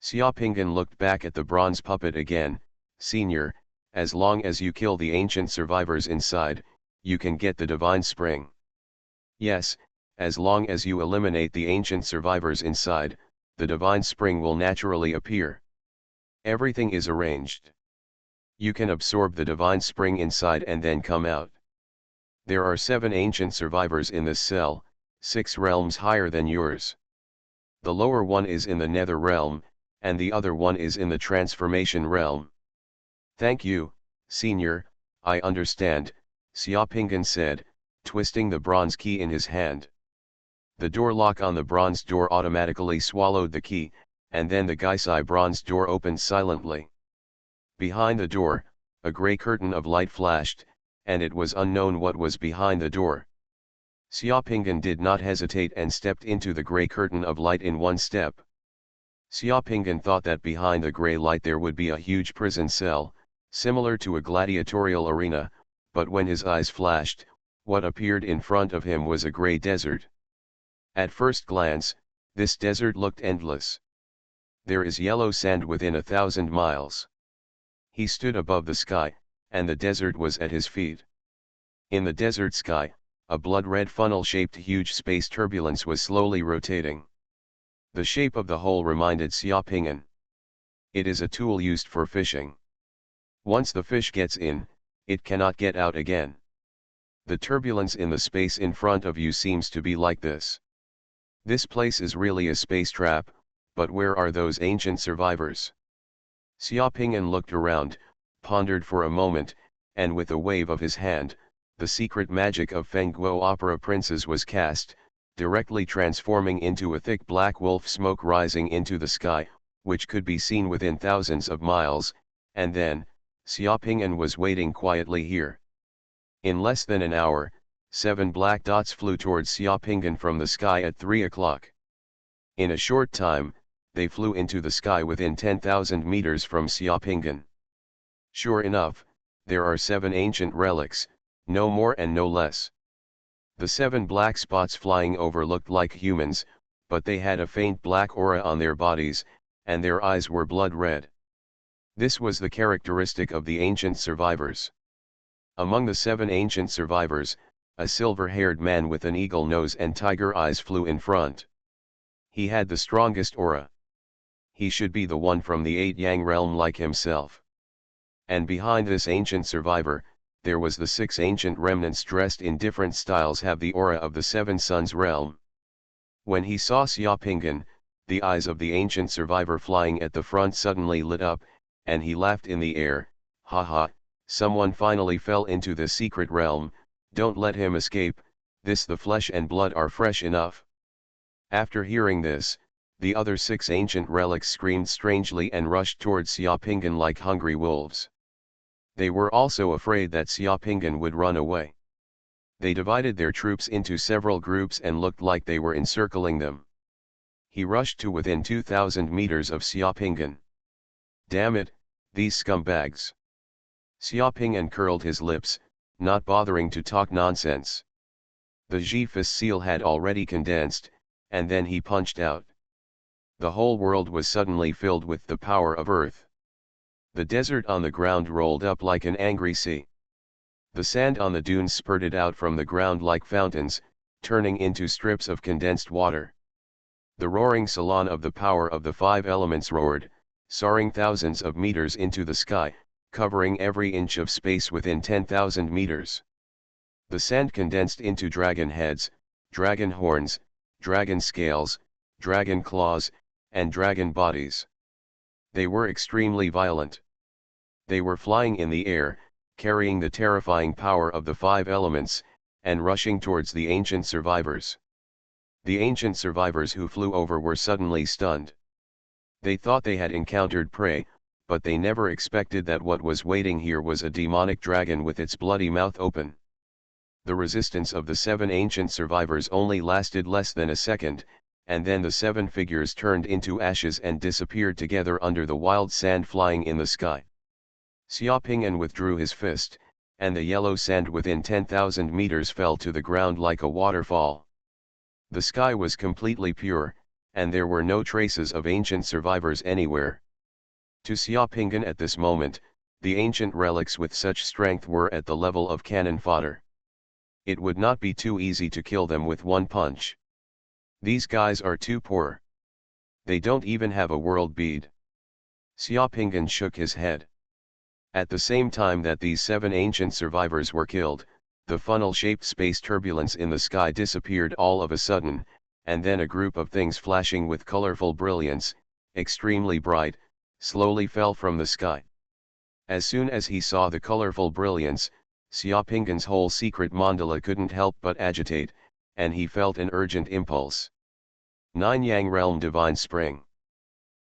Xiaopinggan looked back at the bronze puppet again. Senior, as long as you kill the ancient survivors inside, you can get the divine spring. Yes, as long as you eliminate the ancient survivors inside, the divine spring will naturally appear. Everything is arranged. You can absorb the divine spring inside and then come out. There are 7 ancient survivors in this cell, 6 realms higher than yours. The lower one is in the nether realm, and the other one is in the transformation realm. Thank you, Senior, I understand, Xiaopinggan said, twisting the bronze key in his hand. The door lock on the bronze door automatically swallowed the key, and then the Gaisai bronze door opened silently. Behind the door, a grey curtain of light flashed, and it was unknown what was behind the door. Xiaopinggan did not hesitate and stepped into the grey curtain of light in one step. Xiaopinggan thought that behind the grey light there would be a huge prison cell, similar to a gladiatorial arena, but when his eyes flashed, what appeared in front of him was a grey desert. At first glance, this desert looked endless. There is yellow sand within 1,000 miles. He stood above the sky, and the desert was at his feet. In the desert sky, a blood-red funnel-shaped huge space turbulence was slowly rotating. The shape of the hole reminded Xiaopinggan. It is a tool used for fishing. Once the fish gets in, it cannot get out again. The turbulence in the space in front of you seems to be like this. This place is really a space trap, but where are those ancient survivors? Xiaopingyan looked around, pondered for a moment, and with a wave of his hand, the secret magic of Fengguo opera princes was cast, directly transforming into a thick black wolf smoke rising into the sky, which could be seen within thousands of miles, and then, Xiaopingyan was waiting quietly here. In less than an hour, 7 black dots flew towards Xiaopingyan from the sky at 3 o'clock. In a short time, they flew into the sky within 10,000 meters from Xiaopingyan. Sure enough, there are 7 ancient relics, no more and no less. The 7 black spots flying over looked like humans, but they had a faint black aura on their bodies, and their eyes were blood red. This was the characteristic of the ancient survivors. Among the 7 ancient survivors, a silver-haired man with an eagle nose and tiger eyes flew in front. He had the strongest aura. He should be the one from the 8 Yang realm like himself. And behind this ancient survivor, there was the 6 ancient remnants dressed in different styles have the aura of the 7 suns realm. When he saw Xiaopingyan, the eyes of the ancient survivor flying at the front suddenly lit up, and he laughed in the air, "Ha, someone finally fell into the secret realm, don't let him escape, this the flesh and blood are fresh enough." After hearing this, the other 6 ancient relics screamed strangely and rushed towards Xiaopingyan like hungry wolves. They were also afraid that Xiaopingyan would run away. They divided their troops into several groups and looked like they were encircling them. He rushed to within 2,000 meters of Xiaopingyan. "Damn it, these scumbags." Xiaopingyan curled his lips, not bothering to talk nonsense. The Zhi-Fis seal had already condensed, and then he punched out. The whole world was suddenly filled with the power of earth. The desert on the ground rolled up like an angry sea. The sand on the dunes spurted out from the ground like fountains, turning into strips of condensed water. The roaring salon of the power of the 5 elements roared, soaring thousands of meters into the sky, covering every inch of space within 10,000 meters. The sand condensed into dragon heads, dragon horns, dragon scales, dragon claws, and dragon bodies. They were extremely violent. They were flying in the air, carrying the terrifying power of the 5 elements, and rushing towards the ancient survivors. The ancient survivors who flew over were suddenly stunned. They thought they had encountered prey, but they never expected that what was waiting here was a demonic dragon with its bloody mouth open. The resistance of the 7 ancient survivors only lasted less than a second, and then the 7 figures turned into ashes and disappeared together under the wild sand flying in the sky. Xiaopingyan withdrew his fist, and the yellow sand within 10,000 meters fell to the ground like a waterfall. The sky was completely pure, and there were no traces of ancient survivors anywhere. To Xiaopinggan at this moment, the ancient relics with such strength were at the level of cannon fodder. It would not be too easy to kill them with one punch. These guys are too poor. They don't even have a world bead. Xiaopinggan shook his head. At the same time that these 7 ancient survivors were killed, the funnel-shaped space turbulence in the sky disappeared all of a sudden, and then a group of things flashing with colorful brilliance, extremely bright, slowly fell from the sky. As soon as he saw the colorful brilliance, Xiaopinggan's whole secret mandala couldn't help but agitate, and he felt an urgent impulse. 9 Yang Realm Divine Spring.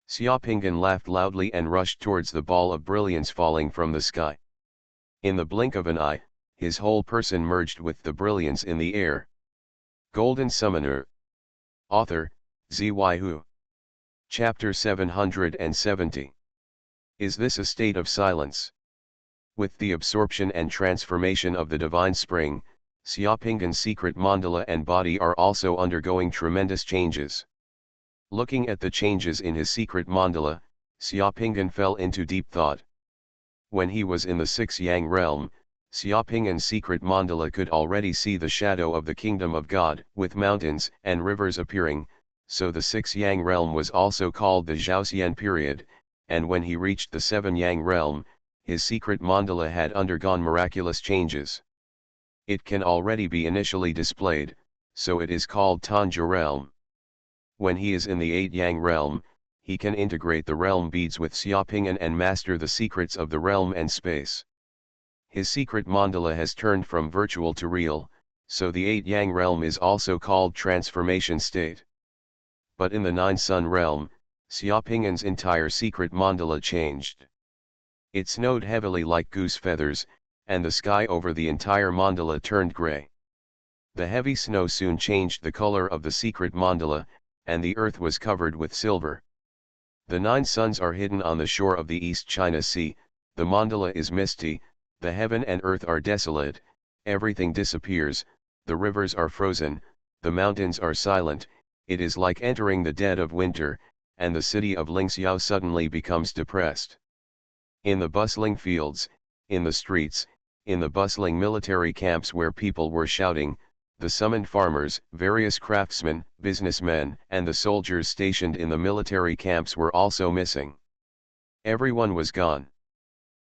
Xiaopinggan laughed loudly and rushed towards the ball of brilliance falling from the sky. In the blink of an eye, his whole person merged with the brilliance in the air. Golden Summoner. Author, Xuanhuan. Chapter 770. Is this a state of silence? With the absorption and transformation of the divine spring, Xiaopinggan's secret mandala and body are also undergoing tremendous changes. Looking at the changes in his secret mandala, Xiaopinggan fell into deep thought. When he was in the 6th Yang realm, Xiaopinggan's secret mandala could already see the shadow of the kingdom of God, with mountains and rivers appearing, so the 6th Yang realm was also called the Zhaoxian period, and when he reached the 7th Yang realm, his secret mandala had undergone miraculous changes. It can already be initially displayed, so it is called Tanja realm. When he is in the 8th Yang realm, he can integrate the realm beads with Xiaopinggan and master the secrets of the realm and space. His secret mandala has turned from virtual to real, so the 8th Yang realm is also called transformation state. But in the 9th Sun realm, Xiaopinggan's entire secret mandala changed. It snowed heavily like goose feathers, and the sky over the entire mandala turned gray. The heavy snow soon changed the color of the secret mandala, and the earth was covered with silver. The 9 suns are hidden on the shore of the East China Sea, the mandala is misty, the heaven and earth are desolate, everything disappears, the rivers are frozen, the mountains are silent, it is like entering the dead of winter, and the city of Lingxiao suddenly becomes depressed. In the bustling fields, in the streets, in the bustling military camps where people were shouting, the summoned farmers, various craftsmen, businessmen, and the soldiers stationed in the military camps were also missing. Everyone was gone.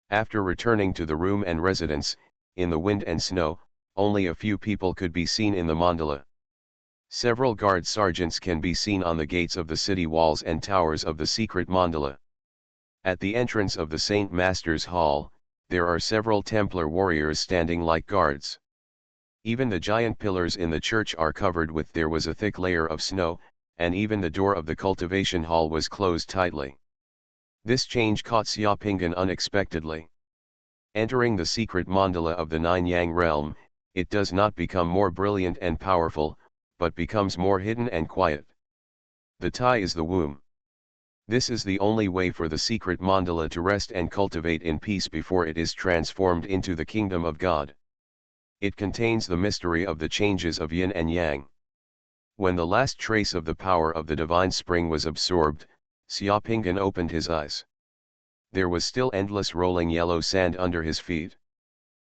After returning to the room and residence, in the wind and snow, only a few people could be seen in the mandala. Several guard sergeants can be seen on the gates of the city walls and towers of the secret mandala. At the entrance of the Saint Master's Hall, there are several Templar warriors standing like guards. Even the giant pillars in the church are covered with there was a thick layer of snow, and even the door of the cultivation hall was closed tightly. This change caught Xiaopinggan unexpectedly. Entering the secret mandala of the 9 Yang realm, it does not become more brilliant and powerful, but becomes more hidden and quiet. The Tai is the womb. This is the only way for the secret mandala to rest and cultivate in peace before it is transformed into the kingdom of God. It contains the mystery of the changes of yin and yang. When the last trace of the power of the divine spring was absorbed, Xiaopinggan opened his eyes. There was still endless rolling yellow sand under his feet.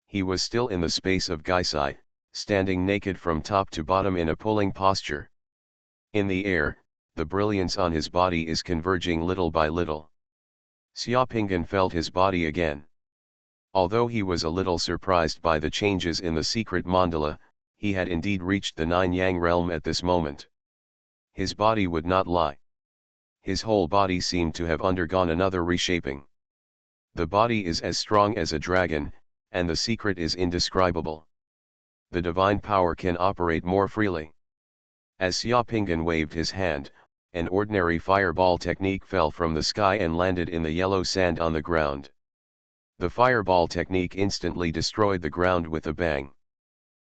He was still in the space of Gaisai, standing naked from top to bottom in a pulling posture. In the air, the brilliance on his body is converging little by little. Xiaopinggan felt his body again. Although he was a little surprised by the changes in the secret mandala, he had indeed reached the 9 Yang realm at this moment. His body would not lie. His whole body seemed to have undergone another reshaping. The body is as strong as a dragon, and the secret is indescribable. The divine power can operate more freely. As Xiaopinggan waved his hand, an ordinary fireball technique fell from the sky and landed in the yellow sand on the ground. The fireball technique instantly destroyed the ground with a bang.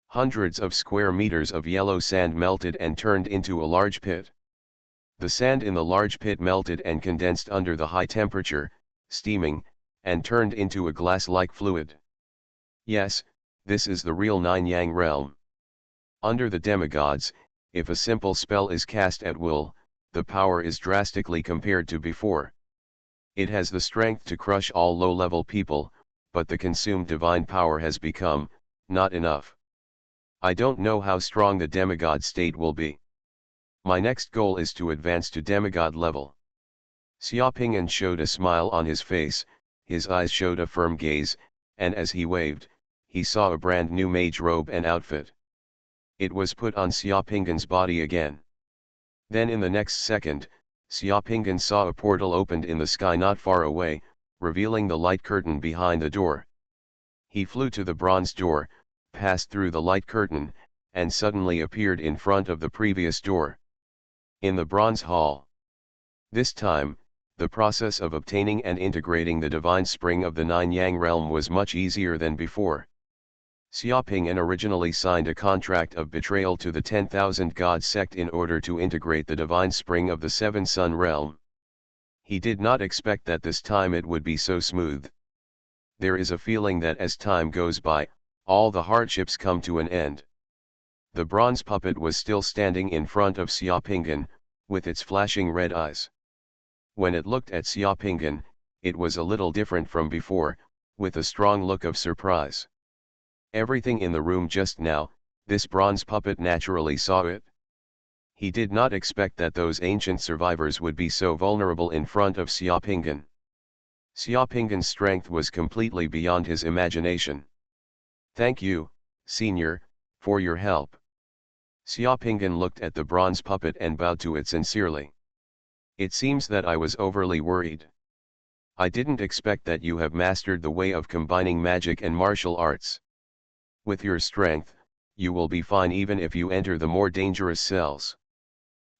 Hundreds of square meters of yellow sand melted and turned into a large pit. The sand in the large pit melted and condensed under the high temperature, steaming, and turned into a glass-like fluid. Yes, this is the real 9 Yang realm. Under the demigods, if a simple spell is cast at will, the power is drastically compared to before. It has the strength to crush all low-level people, but the consumed divine power has become, not enough. I don't know how strong the demigod state will be. My next goal is to advance to demigod level. Xiaoping'an showed a smile on his face, his eyes showed a firm gaze, and as he waved, he saw a brand new mage robe and outfit. It was put on Xiaoping'an's body again. Then in the next second, Xiaoping'an saw a portal opened in the sky not far away, revealing the light curtain behind the door. He flew to the bronze door, passed through the light curtain, and suddenly appeared in front of the previous door. In the bronze hall. This time, the process of obtaining and integrating the divine spring of the Nine Yang realm was much easier than before. Xiaoping'an originally signed a contract of betrayal to the 10,000 God sect in order to integrate the divine spring of the Seven Sun realm. He did not expect that this time it would be so smooth. There is a feeling that as time goes by, all the hardships come to an end. The bronze puppet was still standing in front of Xiaoping'an, with its flashing red eyes. When it looked at Xiaoping'an, it was a little different from before, with a strong look of surprise. Everything in the room just now, this bronze puppet naturally saw it. He did not expect that those ancient survivors would be so vulnerable in front of Xiaoping'an. Xiaoping'an's strength was completely beyond his imagination. "Thank you, Senior, for your help." Xiaoping'an looked at the bronze puppet and bowed to it sincerely. "It seems that I was overly worried. I didn't expect that you have mastered the way of combining magic and martial arts. With your strength, you will be fine even if you enter the more dangerous cells.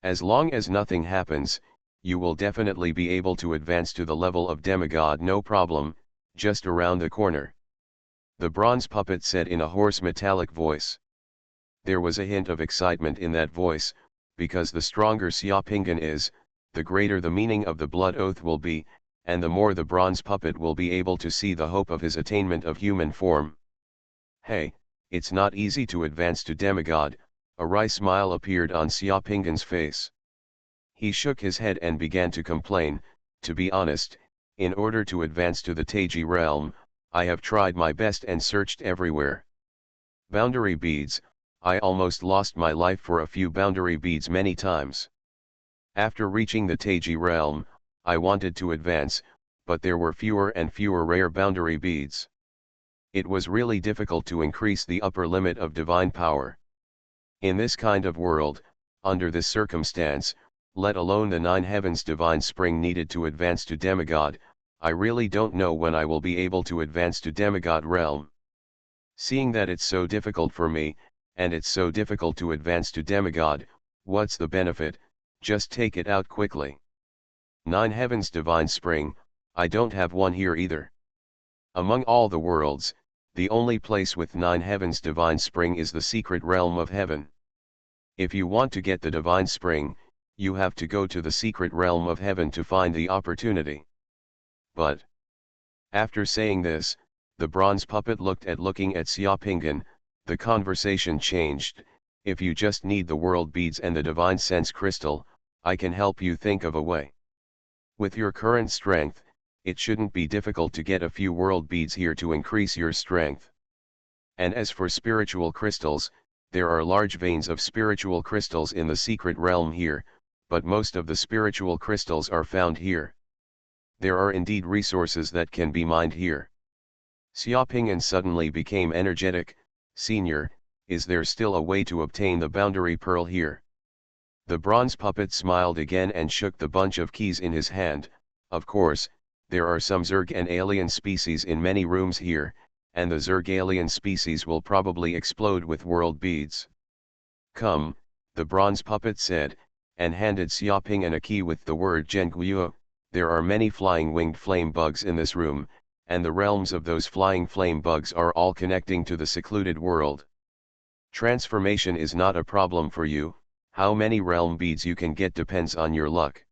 As long as nothing happens, you will definitely be able to advance to the level of demigod no problem, just around the corner," the bronze puppet said in a hoarse metallic voice. There was a hint of excitement in that voice, because the stronger Xiaoping'an is, the greater the meaning of the blood oath will be, and the more the bronze puppet will be able to see the hope of his attainment of human form. "Hey, it's not easy to advance to demigod," a wry smile appeared on Xiaoping'an's face. He shook his head and began to complain, "To be honest, in order to advance to the Taiji realm, I have tried my best and searched everywhere. Boundary beads, I almost lost my life for a few boundary beads many times. After reaching the Taiji realm, I wanted to advance, but there were fewer and fewer rare boundary beads. It was really difficult to increase the upper limit of divine power. In this kind of world, under this circumstance, let alone the nine heavens divine spring needed to advance to demigod, I really don't know when I will be able to advance to demigod realm. Seeing that it's so difficult for me, and it's so difficult to advance to demigod, what's the benefit? Just take it out quickly. Nine heavens divine spring, I don't have one here either. Among all the worlds, the only place with nine heavens divine spring is the secret realm of heaven. If you want to get the divine spring, you have to go to the secret realm of heaven to find the opportunity." But after saying this, the bronze puppet looking at Xiaoping'an, the conversation changed. "If you just need the world beads and the divine sense crystal, I can help you think of a way. With your current strength, it shouldn't be difficult to get a few world beads here to increase your strength. And as for spiritual crystals, there are large veins of spiritual crystals in the secret realm here, but most of the spiritual crystals are found here. There are indeed resources that can be mined here." Xiaoping'an suddenly became energetic. "Senior, is there still a way to obtain the boundary pearl here?" The bronze puppet smiled again and shook the bunch of keys in his hand. "Of course, there are some Zerg and alien species in many rooms here, and the Zerg alien species will probably explode with world beads. Come," the bronze puppet said, and handed Xiaoping'an a key with the word Zhenguo. "There are many flying winged flame bugs in this room, and the realms of those flying flame bugs are all connecting to the secluded world. Transformation is not a problem for you. How many realm beads you can get depends on your luck.